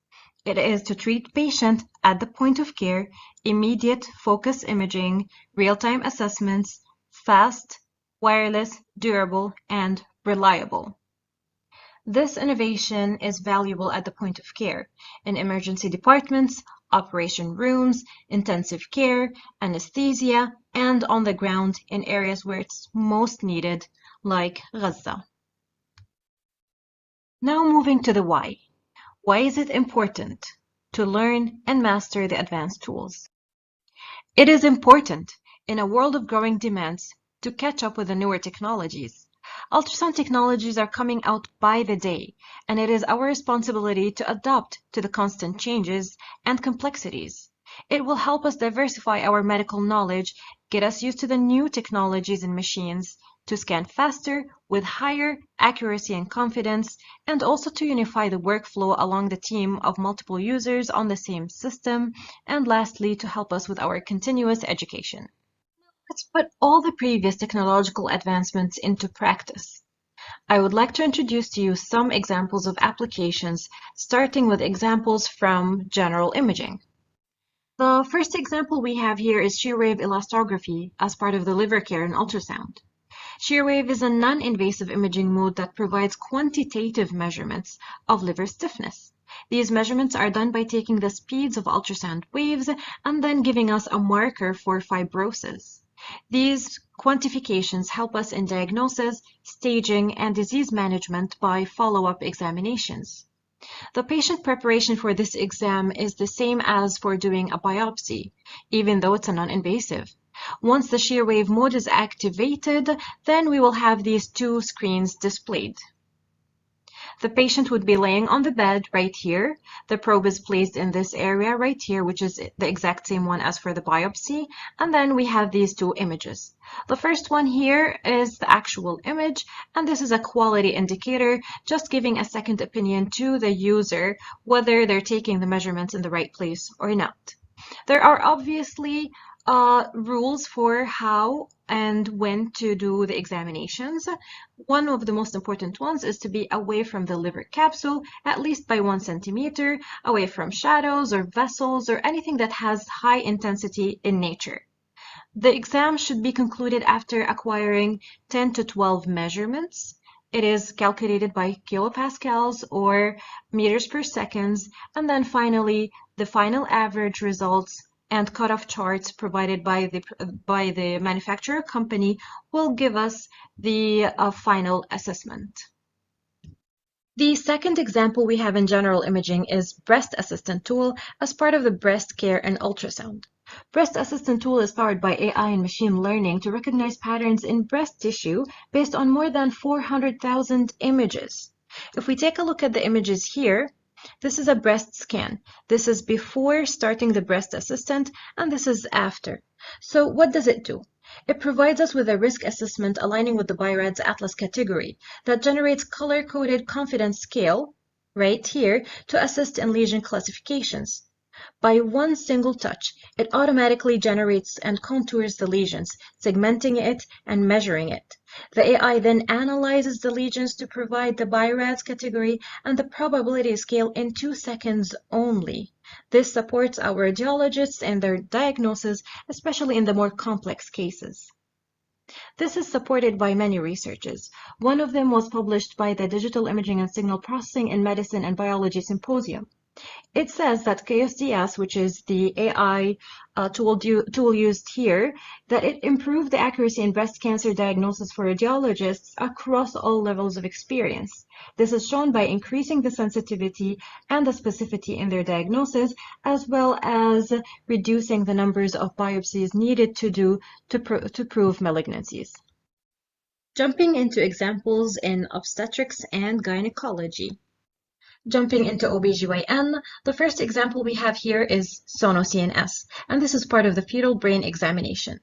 It is to treat patient at the point of care, immediate focus imaging, real-time assessments, fast, wireless, durable, and reliable. This innovation is valuable at the point of care, in emergency departments, operation rooms, intensive care, anesthesia, and on the ground in areas where it's most needed, like Gaza. Now moving to the why. Why is it important to learn and master the advanced tools? It is important in a world of growing demands to catch up with the newer technologies. Ultrasound technologies are coming out by the day, and it is our responsibility to adapt to the constant changes and complexities. It will help us diversify our medical knowledge, get us used to the new technologies and machines, to scan faster with higher accuracy and confidence, and also to unify the workflow along the team of multiple users on the same system, and lastly, to help us with our continuous education. Let's put all the previous technological advancements into practice. I would like to introduce to you some examples of applications, starting with examples from general imaging. The first example we have here is shear-wave elastography as part of the liver care in ultrasound. Shear-wave is a non-invasive imaging mode that provides quantitative measurements of liver stiffness. These measurements are done by taking the speeds of ultrasound waves and then giving us a marker for fibrosis. These quantifications help us in diagnosis, staging, and disease management by follow-up examinations. The patient preparation for this exam is the same as for doing a biopsy, even though it's a non-invasive. Once the shear wave mode is activated, then we will have these two screens displayed. The patient would be laying on the bed right here. The probe is placed in this area right here, which is the exact same one as for the biopsy. And then we have these two images. The first one here is the actual image, and this is a quality indicator, just giving a second opinion to the user whether they're taking the measurements in the right place or not. There are obviously rules for how and when to do the examinations. One of the most important ones is to be away from the liver capsule, at least by 1 centimeter, away from shadows or vessels or anything that has high intensity in nature. The exam should be concluded after acquiring 10 to 12 measurements. It is calculated by kilopascals or meters per seconds, and then finally the final average results and cutoff charts provided by the manufacturer company will give us the final assessment. The second example we have in general imaging is breast assistant tool as part of the breast care and ultrasound. Breast Assistant tool is powered by AI and machine learning to recognize patterns in breast tissue based on more than 400,000 images. If we take a look at the images here, this is a breast scan. This is before starting the Breast Assistant, and this is after. So what does it do? It provides us with a risk assessment aligning with the BI-RADS Atlas category that generates color-coded confidence scale right here to assist in lesion classifications. By one single touch, it automatically generates and contours the lesions, segmenting it and measuring it. The AI then analyzes the lesions to provide the BI-RADS category and the probability scale in 2 seconds only. This supports our radiologists and their diagnosis, especially in the more complex cases. This is supported by many researches. One of them was published by the Digital Imaging and Signal Processing in Medicine and Biology Symposium. It says that KSDS, which is the AI tool used here, that it improved the accuracy in breast cancer diagnosis for radiologists across all levels of experience. This is shown by increasing the sensitivity and the specificity in their diagnosis, as well as reducing the numbers of biopsies needed to prove malignancies. Jumping into examples in obstetrics and gynecology. Jumping into OBGYN, the first example we have here is SonoCNS, and this is part of the fetal brain examination.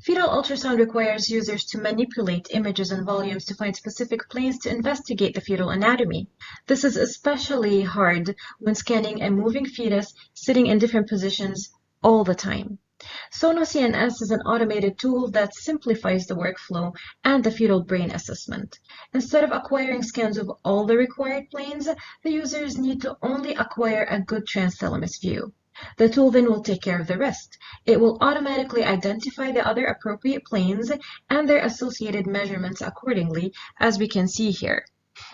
Fetal ultrasound requires users to manipulate images and volumes to find specific planes to investigate the fetal anatomy. This is especially hard when scanning a moving fetus sitting in different positions all the time. SonoCNS is an automated tool that simplifies the workflow and the fetal brain assessment. Instead of acquiring scans of all the required planes, the users need to only acquire a good transthalamus view. The tool then will take care of the rest. It will automatically identify the other appropriate planes and their associated measurements accordingly, as we can see here.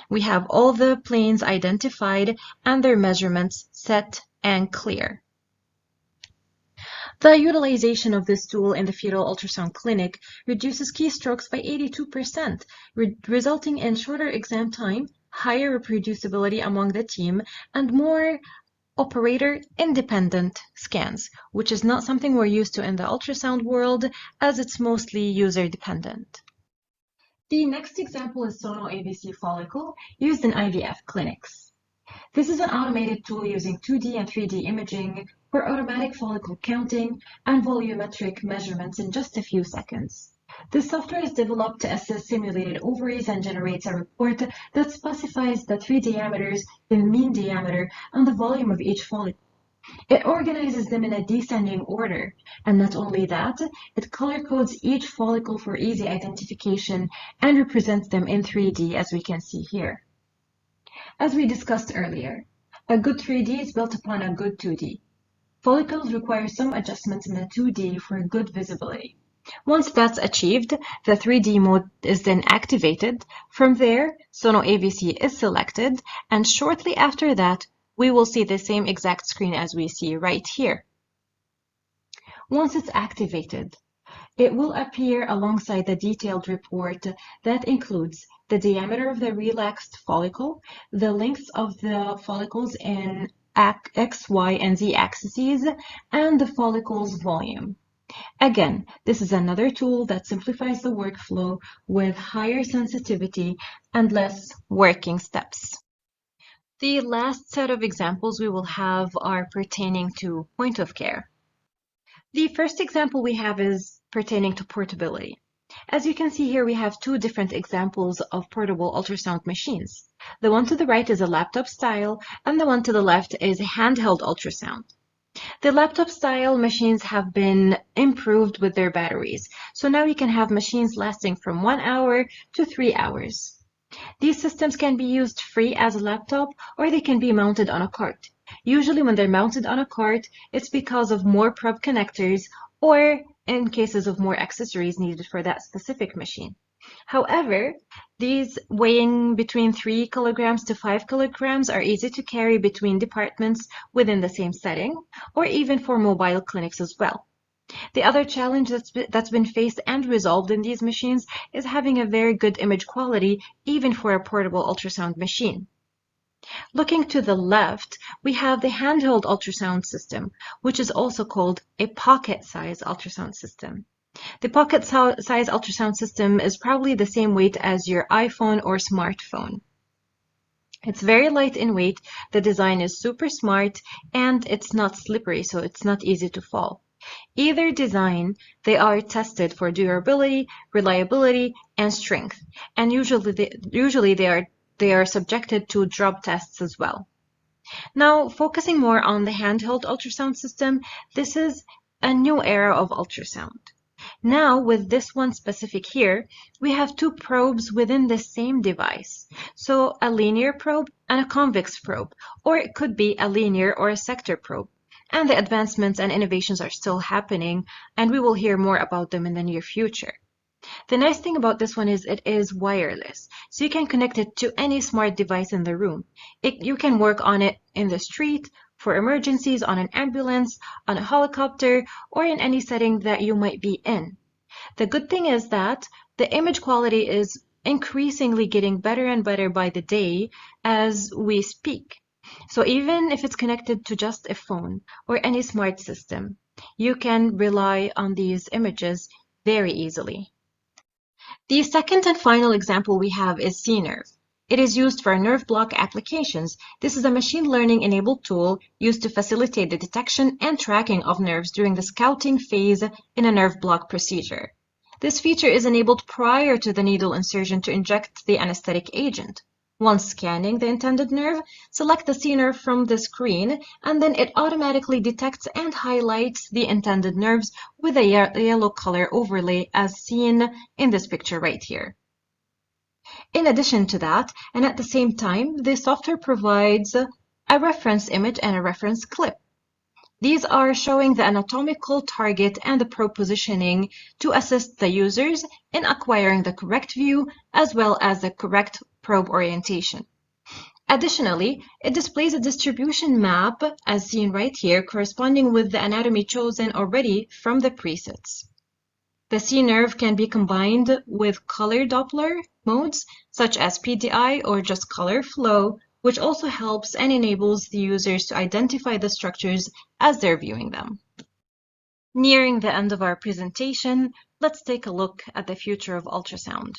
We have all the planes identified and their measurements set and clear. The utilization of this tool in the fetal ultrasound clinic reduces keystrokes by 82%, resulting in shorter exam time, higher reproducibility among the team, and more operator-independent scans, which is not something we're used to in the ultrasound world, as it's mostly user-dependent. The next example is Sono ABC Follicle, used in IVF clinics. This is an automated tool using 2D and 3D imaging for automatic follicle counting and volumetric measurements in just a few seconds. This software is developed to assess simulated ovaries and generates a report that specifies the 3 diameters, the mean diameter, and the volume of each follicle. It organizes them in a descending order, and not only that, it color codes each follicle for easy identification and represents them in 3D, as we can see here. As we discussed earlier, a good 3D is built upon a good 2D. Follicles require some adjustments in the 2D for good visibility. Once that's achieved, the 3D mode is then activated. From there, Sono ABC is selected, and shortly after that, we will see the same exact screen as we see right here. Once it's activated, it will appear alongside the detailed report that includes the diameter of the relaxed follicle, the lengths of the follicles in X, Y, and Z axes, and the follicle's volume. Again, this is another tool that simplifies the workflow with higher sensitivity and less working steps. The last set of examples we will have are pertaining to point of care. The first example we have is pertaining to portability. As you can see here, we have two different examples of portable ultrasound machines. The one to the right is a laptop style, and the one to the left is a handheld ultrasound. The laptop style machines have been improved with their batteries, so now you can have machines lasting from 1 hour to 3 hours. These systems can be used free as a laptop, or they can be mounted on a cart. Usually when they're mounted on a cart, it's because of more probe connectors or in cases of more accessories needed for that specific machine. However, these weighing between 3 kilograms to 5 kilograms are easy to carry between departments within the same setting, or even for mobile clinics as well. The other challenge that's been faced and resolved in these machines is having a very good image quality, even for a portable ultrasound machine. Looking to the left, we have the handheld ultrasound system, which is also called a pocket-size ultrasound system. The pocket-size ultrasound system is probably the same weight as your iPhone or smartphone. It's very light in weight, the design is super smart, and it's not slippery, so it's not easy to fall. Either design, they are tested for durability, reliability, and strength, and usually they are subjected to drop tests as well. Now, focusing more on the handheld ultrasound system, this is a new era of ultrasound. Now, with this one specific here, we have two probes within the same device. So a linear probe and a convex probe, or it could be a linear or a sector probe. And the advancements and innovations are still happening, and we will hear more about them in the near future. The nice thing about this one is it is wireless, so you can connect it to any smart device in the room. You can work on it in the street, for emergencies, on an ambulance, on a helicopter, or in any setting that you might be in. The good thing is that the image quality is increasingly getting better and better by the day as we speak. So even if it's connected to just a phone or any smart system, you can rely on these images very easily. The second and final example we have is CNerve. It is used for nerve block applications. This is a machine learning enabled tool used to facilitate the detection and tracking of nerves during the scouting phase in a nerve block procedure. This feature is enabled prior to the needle insertion to inject the anesthetic agent. Once scanning the intended nerve, select the CNerve from the screen, and then it automatically detects and highlights the intended nerves with a yellow color overlay as seen in this picture right here. In addition to that, and at the same time, the software provides a reference image and a reference clip. These are showing the anatomical target and the probe positioning to assist the users in acquiring the correct view as well as the correct probe orientation. Additionally, it displays a distribution map, as seen right here, corresponding with the anatomy chosen already from the presets. The CNerve can be combined with color Doppler modes, such as PDI or just color flow, which also helps and enables the users to identify the structures as they're viewing them. Nearing the end of our presentation, let's take a look at the future of ultrasound.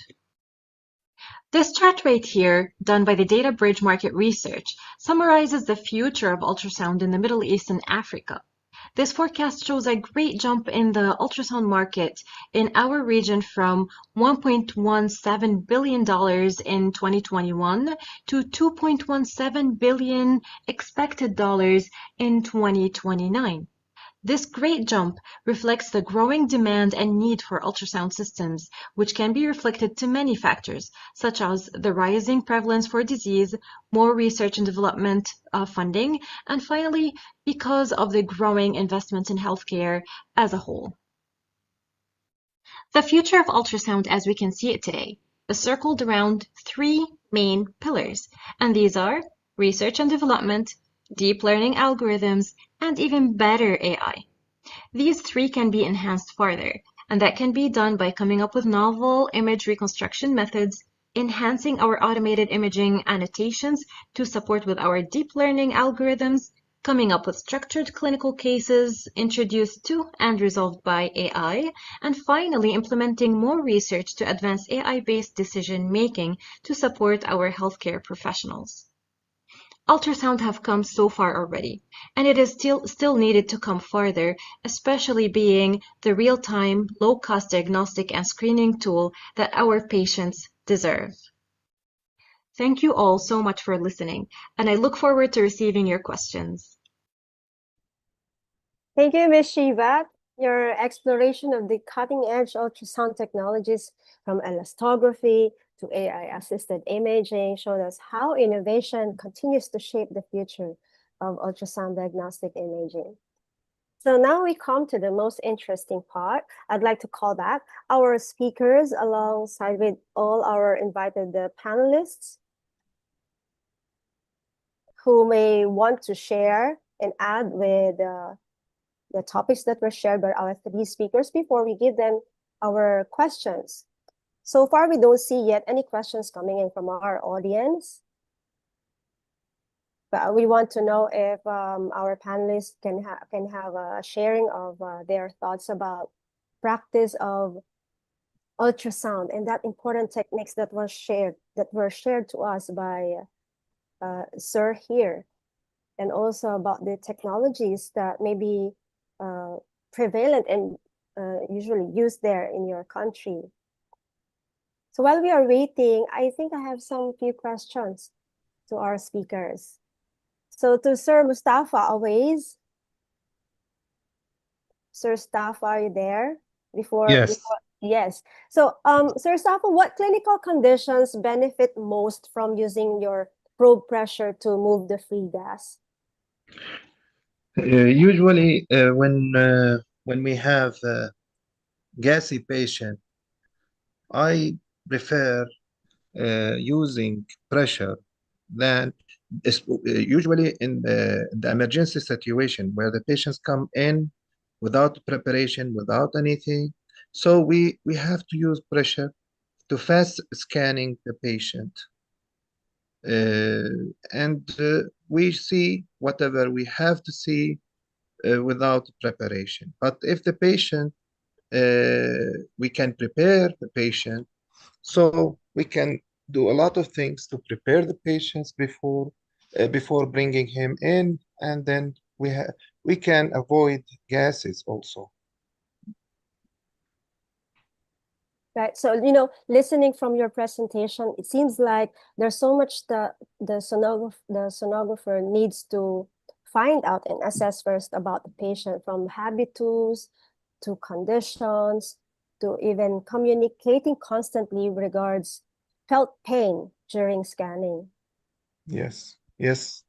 This chart right here, done by the Data Bridge Market Research, summarizes the future of ultrasound in the Middle East and Africa. This forecast shows a great jump in the ultrasound market in our region from $1.17 billion in 2021 to $2.17 billion expected dollars in 2029. This great jump reflects the growing demand and need for ultrasound systems, which can be reflected to many factors, such as the rising prevalence for disease, more research and development funding, and finally, because of the growing investment in healthcare as a whole. The future of ultrasound as we can see it today is circled around three main pillars, and these are research and development, deep learning algorithms, and even better AI. These three can be enhanced further, and that can be done by coming up with novel image reconstruction methods, enhancing our automated imaging annotations to support with our deep learning algorithms, coming up with structured clinical cases introduced to and resolved by AI, and finally implementing more research to advance AI-based decision-making to support our healthcare professionals. Ultrasound have come so far already, and it is still needed to come farther, especially being the real-time, low-cost diagnostic and screening tool that our patients deserve. Thank you all so much for listening, and I look forward to receiving your questions. Thank you, Ms. Shiva. Your exploration of the cutting-edge ultrasound technologies from elastography to AI-assisted imaging showed us how innovation continues to shape the future of ultrasound diagnostic imaging. So now we come to the most interesting part. I'd like to call back our speakers alongside with all our invited panelists who may want to share and add with the topics that were shared by our three speakers before we give them our questions. So far, we don't see yet any questions coming in from our audience. But we want to know if our panelists can have a sharing of their thoughts about practice of ultrasound and that important techniques that were shared to us by Sir here, and also about the technologies that may be prevalent and usually used there in your country. So while we are waiting, I think I have some few questions to our speakers. So to Sir Mustafa Awais. Sir Mustafa, are you there? Yes. So Sir Mustafa, what clinical conditions benefit most from using your probe pressure to move the free gas? Usually, when we have a gassy patient, I prefer using pressure than usually in the emergency situation where the patients come in without preparation, without anything. So we have to use pressure to fast scanning the patient. And we see whatever we have to see without preparation. But if the patient, we can prepare the patient, so we can do a lot of things to prepare the patients before bringing him in, and then we can avoid gases also. Right. So, listening from your presentation, it seems like there's so much the sonographer needs to find out and assess first about the patient, from habitus to conditions to even communicating constantly regards felt pain during scanning. Yes. Yes.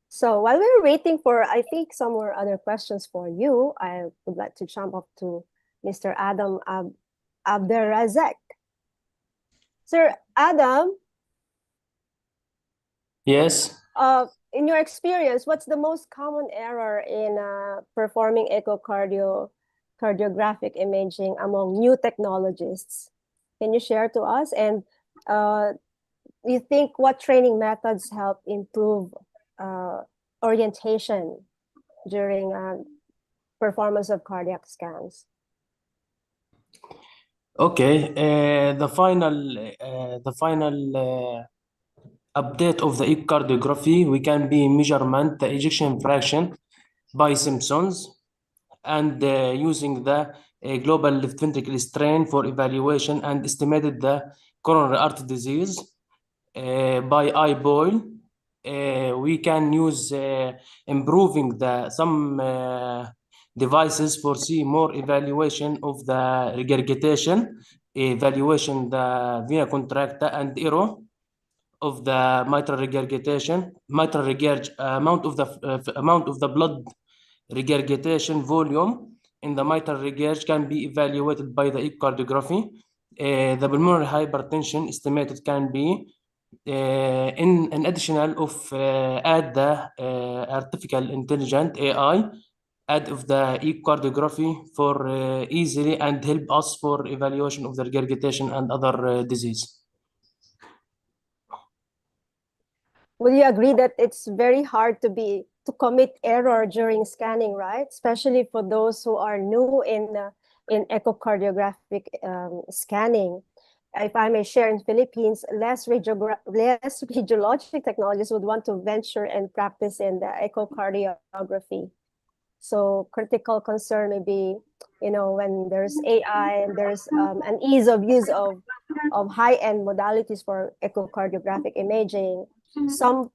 So while we were waiting for, I think, some more other questions for you, I would like to jump up to Mr. Adam Abderrazak. Sir Adam? Yes. In your experience, what's the most common error in performing echocardiographic imaging among new technologists? Can you share to us? And you think what training methods help improve orientation during performance of cardiac scans? Okay, the final update of the echocardiography, we can be measurement the ejection fraction by Simpsons, and using the global left ventricle strain for evaluation, and estimated the coronary artery disease by eyeball. We can use improving some devices for see more evaluation of the regurgitation, evaluation the vena contracta and error of the mitral regurgitation, amount of the blood regurgitation volume in the mitral regurg can be evaluated by the echocardiography. The pulmonary hypertension estimated can be in additional of add the artificial intelligent AI add of the echocardiography for easily and help us for evaluation of the regurgitation and other disease. Will you agree that it's very hard to commit error during scanning, right? Especially for those who are new in echocardiographic scanning. If I may share, in Philippines, less radiologic technologists would want to venture and practice in the echocardiography. So critical concern may be, when there's AI and there's an ease of use of high-end modalities for echocardiographic imaging. Some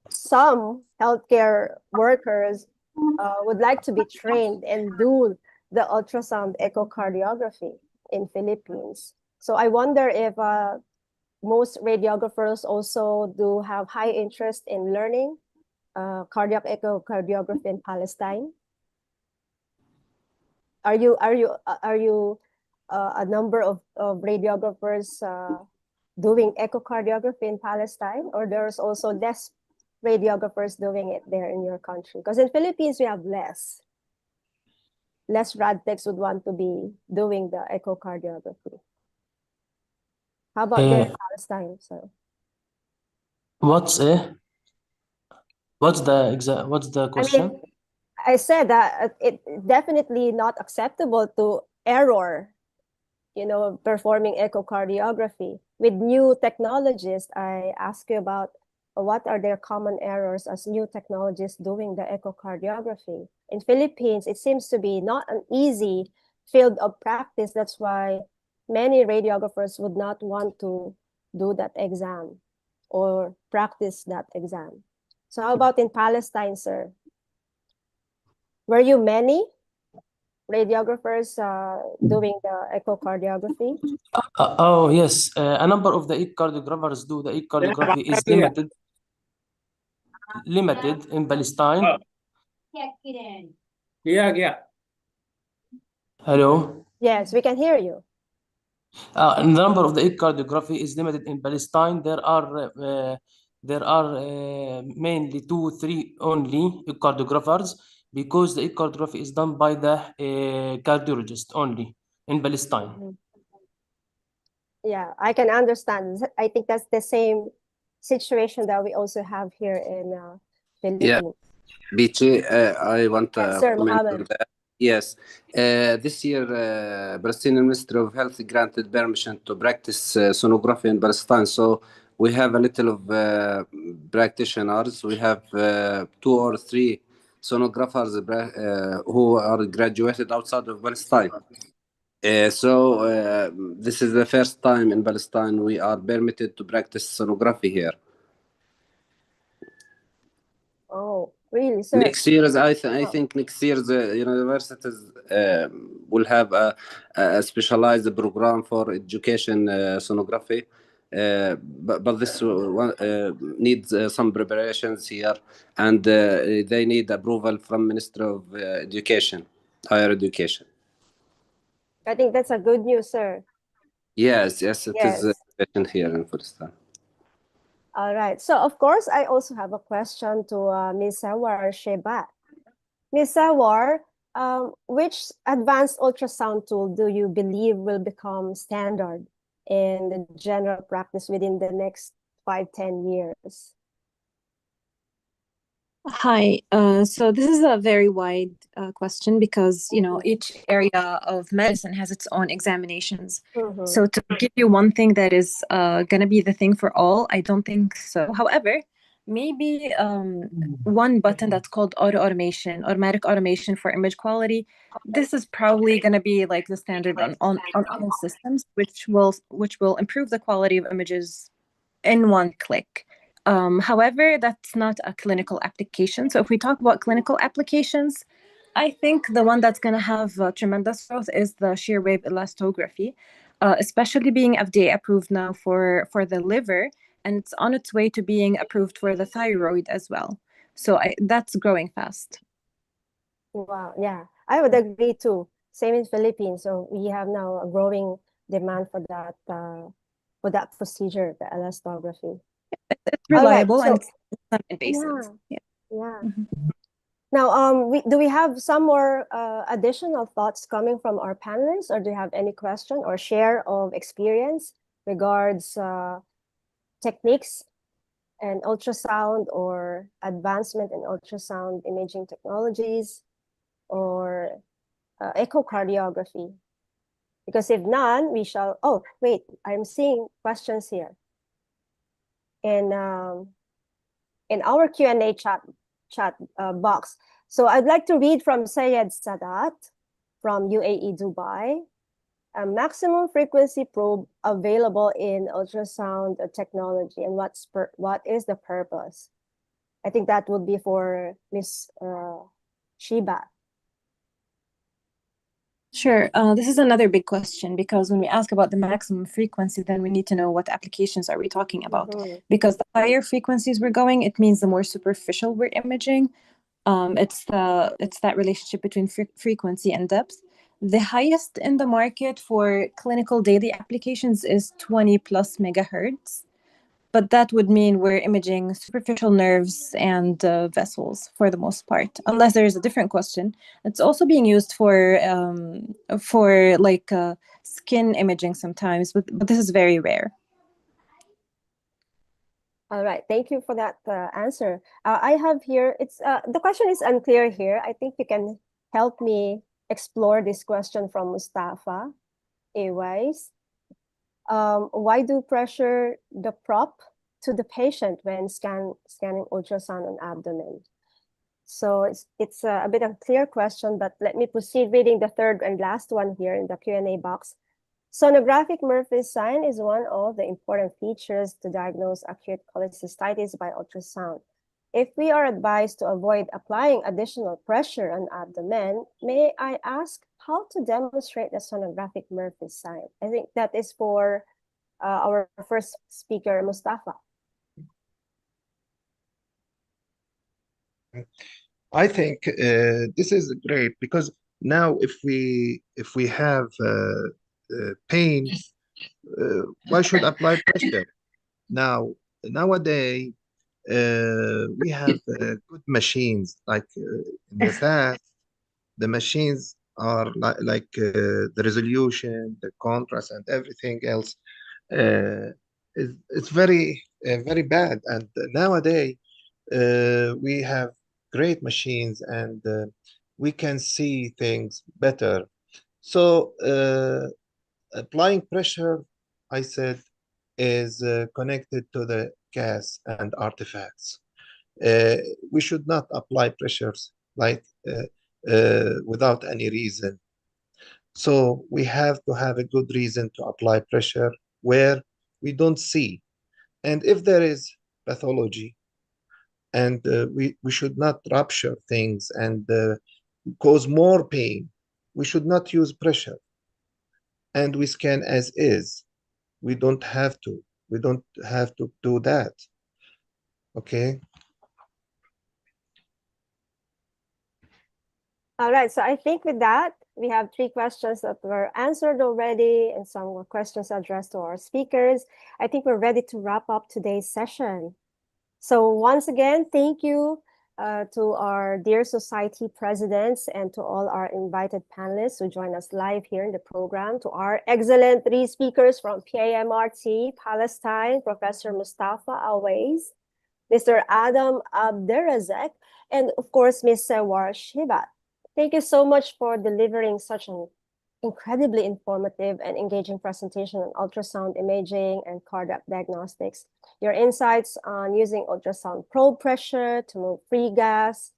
healthcare workers would like to be trained and do the ultrasound echocardiography in Philippines. So I wonder if most radiographers also do have high interest in learning cardiac echocardiography in Palestine. Are you a number of radiographers doing echocardiography in Palestine, or there's also less radiographers doing it there in your country? Because in Philippines, we have less rad techs would want to be doing the echocardiography. How about there in Palestine? So what's What's the question? I mean, I said that it definitely not acceptable to error, performing echocardiography. With new technologies, I ask you about what are their common errors as new technologies doing the echocardiography. In Philippines, it seems to be not an easy field of practice. That's why many radiographers would not want to do that exam or practice that exam. So how about in Palestine, sir? Were you many radiographers doing the echocardiography? Oh, yes. A number of the echocardiographers do the echocardiography is limited in Palestine. Yeah. Hello. Yes, we can hear you. And the number of the echocardiography is limited in Palestine. There are mainly 2-3 only echocardiographers because the echocardiography is done by the cardiologist only in Palestine. Yeah, I can understand. I think that's the same situation that we also have here in Yeah, Philippines. BT, I want Yes, to sir, comment on Mohammed. that. Yes, this year, Palestinian Ministry of Health granted permission to practice sonography in Palestine. So we have a little of practitioners. We have 2 or 3 sonographers who are graduated outside of Palestine. So this is the first time in Palestine we are permitted to practice sonography here. Oh, really, sir? Next year, I think next year the universities will have a specialized program for education sonography. But this one needs some preparations here, and they need approval from Ministry of Education, Higher Education. I think that's a good news, sir. Yes, it is Yes. here in Palestine. All right. So, of course, I also have a question to Ms. Sawar Shebat. Ms. Sawar, which advanced ultrasound tool do you believe will become standard in the general practice within the next 5-10 years? Hi, so this is a very wide question because, each area of medicine has its own examinations. So to give you one thing that is going to be the thing for all, I don't think so. However, maybe one button that's called automatic automation for image quality. This is probably going to be like the standard on all systems, which will improve the quality of images in one click. However, that's not a clinical application. So if we talk about clinical applications, I think the one that's going to have tremendous growth is the shear wave elastography, especially being FDA approved now for the liver, and it's on its way to being approved for the thyroid as well. So that's growing fast. Wow, yeah, I would agree too. Same in Philippines. So we have now a growing demand for that procedure, the elastography. It's reliable, All right, and it's non-invasive. Yeah. Now, do we have some more additional thoughts coming from our panelists, or do you have any question or share of experience regards techniques and ultrasound or advancement in ultrasound imaging technologies or echocardiography? Because if none, we shall. Oh, wait, I'm seeing questions here in our Q&A chat box. So I'd like to read from Sayed Sadat from UAE Dubai. A maximum frequency probe available in ultrasound technology, and what is the purpose? I think that would be for Ms. Shiba. Sure. This is another big question because when we ask about the maximum frequency, then we need to know what applications are we talking about. Because the higher frequencies we're going, it means the more superficial we're imaging. It's that relationship between frequency and depth. The highest in the market for clinical daily applications is 20 plus megahertz. But that would mean we're imaging superficial nerves and vessels for the most part, unless there is a different question. It's also being used for like skin imaging sometimes, but this is very rare. All right, thank you for that answer. I have here, it's the question is unclear here. I think you can help me explore this question from Mustafa Awais. Why do pressure the prop to the patient when scanning ultrasound on abdomen? So it's a bit unclear question, but let me proceed reading the third and last one here in the Q&A box. Sonographic Murphy's sign is one of the important features to diagnose acute cholecystitis by ultrasound. If we are advised to avoid applying additional pressure on abdomen, may I ask how to demonstrate the sonographic Murphy's sign? I think that is for our first speaker, Mustafa. I think this is great because now if we have pain, why should apply pressure? Nowadays we have good machines like in the past. The machines are like the resolution, the contrast, and everything else it's very very bad. And nowadays we have great machines and we can see things better. So applying pressure, I said, is connected to the gas and artifacts. We should not apply pressures like without any reason. So we have to have a good reason to apply pressure where we don't see. And if there is pathology, and we should not rupture things and cause more pain, we should not use pressure. And we scan as is. We don't have to do that. Okay. All right, so I think with that, we have 3 questions that were answered already and some more questions addressed to our speakers. I think we're ready to wrap up today's session. So once again, thank you to our dear society presidents and to all our invited panelists who join us live here in the program, to our excellent 3 speakers from PAMRT, Palestine, Professor Mustafa Awais, Mr. Adam Abderrazak, and of course, Ms. Sewar Shibat. Thank you so much for delivering such an incredibly informative and engaging presentation on ultrasound imaging and cardiac diagnostics. Your insights on using ultrasound probe pressure to move free gas,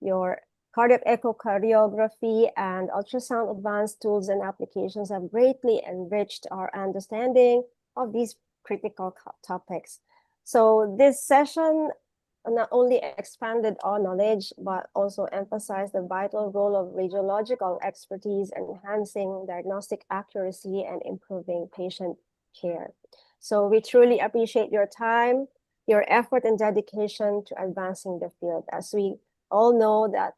your cardiac echocardiography, and ultrasound advanced tools and applications have greatly enriched our understanding of these critical topics. So this session not only expanded our knowledge, but also emphasized the vital role of radiological expertise in enhancing diagnostic accuracy and improving patient care. So we truly appreciate your time, your effort and dedication to advancing the field. As we all know that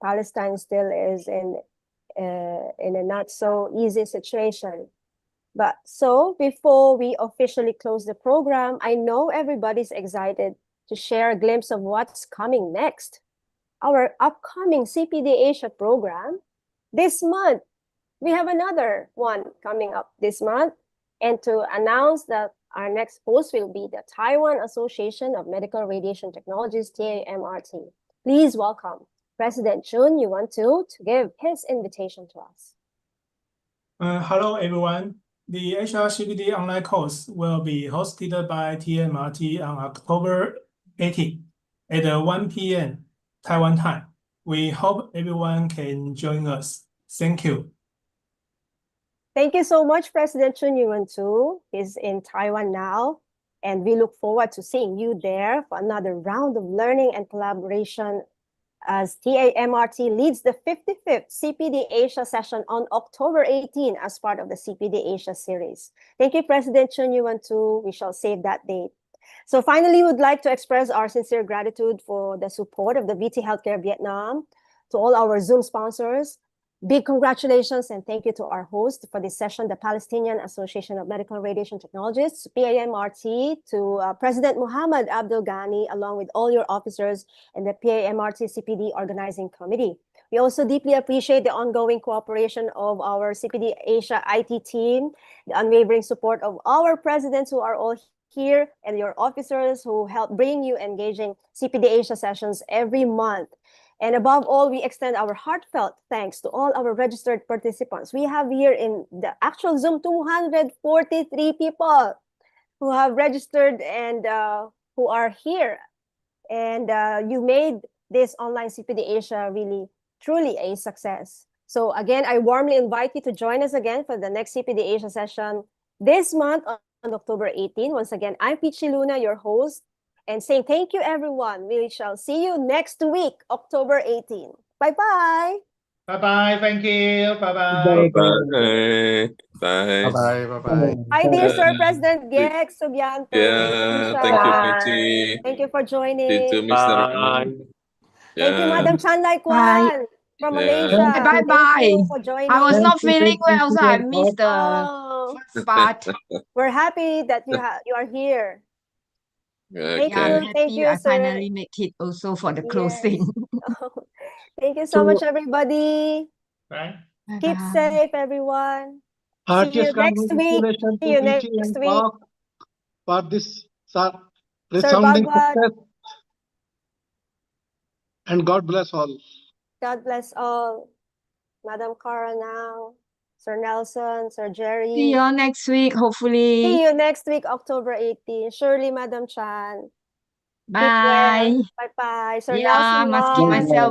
Palestine still is in a not so easy situation. But so before we officially close the program, I know everybody's excited to share a glimpse of what's coming next. Our upcoming CPD Asia program this month. We have another one coming up this month. And to announce that our next host will be the Taiwan Association of Medical Radiation Technologies, TAMRT. Please welcome President Chun Yuan-Tu to give his invitation to us. Hello, everyone. The Asia CPD online course will be hosted by TMRT on October 18 at 1 p.m. Taiwan time. We hope everyone can join us. Thank you. Thank you so much, President Chun Yuan-Tu. He's in Taiwan now, and we look forward to seeing you there for another round of learning and collaboration as TAMRT leads the 55th CPD Asia session on October 18 as part of the CPD Asia series. Thank you, President Chun Yuan-Tu. We shall save that date. So finally, we'd like to express our sincere gratitude for the support of the VT Healthcare Vietnam, to all our Zoom sponsors. Big congratulations and thank you to our host for this session, the Palestinian Association of Medical Radiation Technologists, PAMRT, to President Muhammad Abdul Ghani, along with all your officers and the PAMRT CPD Organizing Committee. We also deeply appreciate the ongoing cooperation of our CPD Asia IT team, the unwavering support of our presidents who are all here and your officers who help bring you engaging CPD Asia sessions every month. And above all, we extend our heartfelt thanks to all our registered participants. We have here in the actual Zoom 243 people who have registered and who are here. And you made this online CPD Asia really, truly a success. So again, I warmly invite you to join us again for the next CPD Asia session this month on October 18. Once again, I'm Peachy Luna, your host, and saying thank you, everyone. We shall see you next week, October 18. Bye-bye. Bye-bye. Thank you. Bye-bye. Bye. Bye. Bye-bye. Bye-bye. Hi, dear Sir President Gex Subianto. Yeah, thank you, Peachy. Thank you for See you, joining. Mr. Rahman. Thank you, Yeah. Madam Chan Lai Kwan from Yeah. Malaysia. Thank you. Thank Bye-bye. you for joining. I was Thank not you, feeling thank you, well, so I missed the Oh, first part. we're happy that you are here. Thank Yeah, I'm you. Thank happy you, I sir. finally make it also for the Yes. closing. Thank you so So, much, everybody. Right. Keep Bye-bye. safe, everyone. See heartiest you next week. congratulations See to you Peachy next and week. Park for this Sir resounding Bhagwat, success. And God bless all. God bless all. Madam Cara now, Sir Nelson, Sir Jerry. See you all next week, hopefully. See you next week, October 18. Surely, Madam Chan. Keep Bye. well. Bye-bye. Sir Yeah, Nelson must keep Wong. myself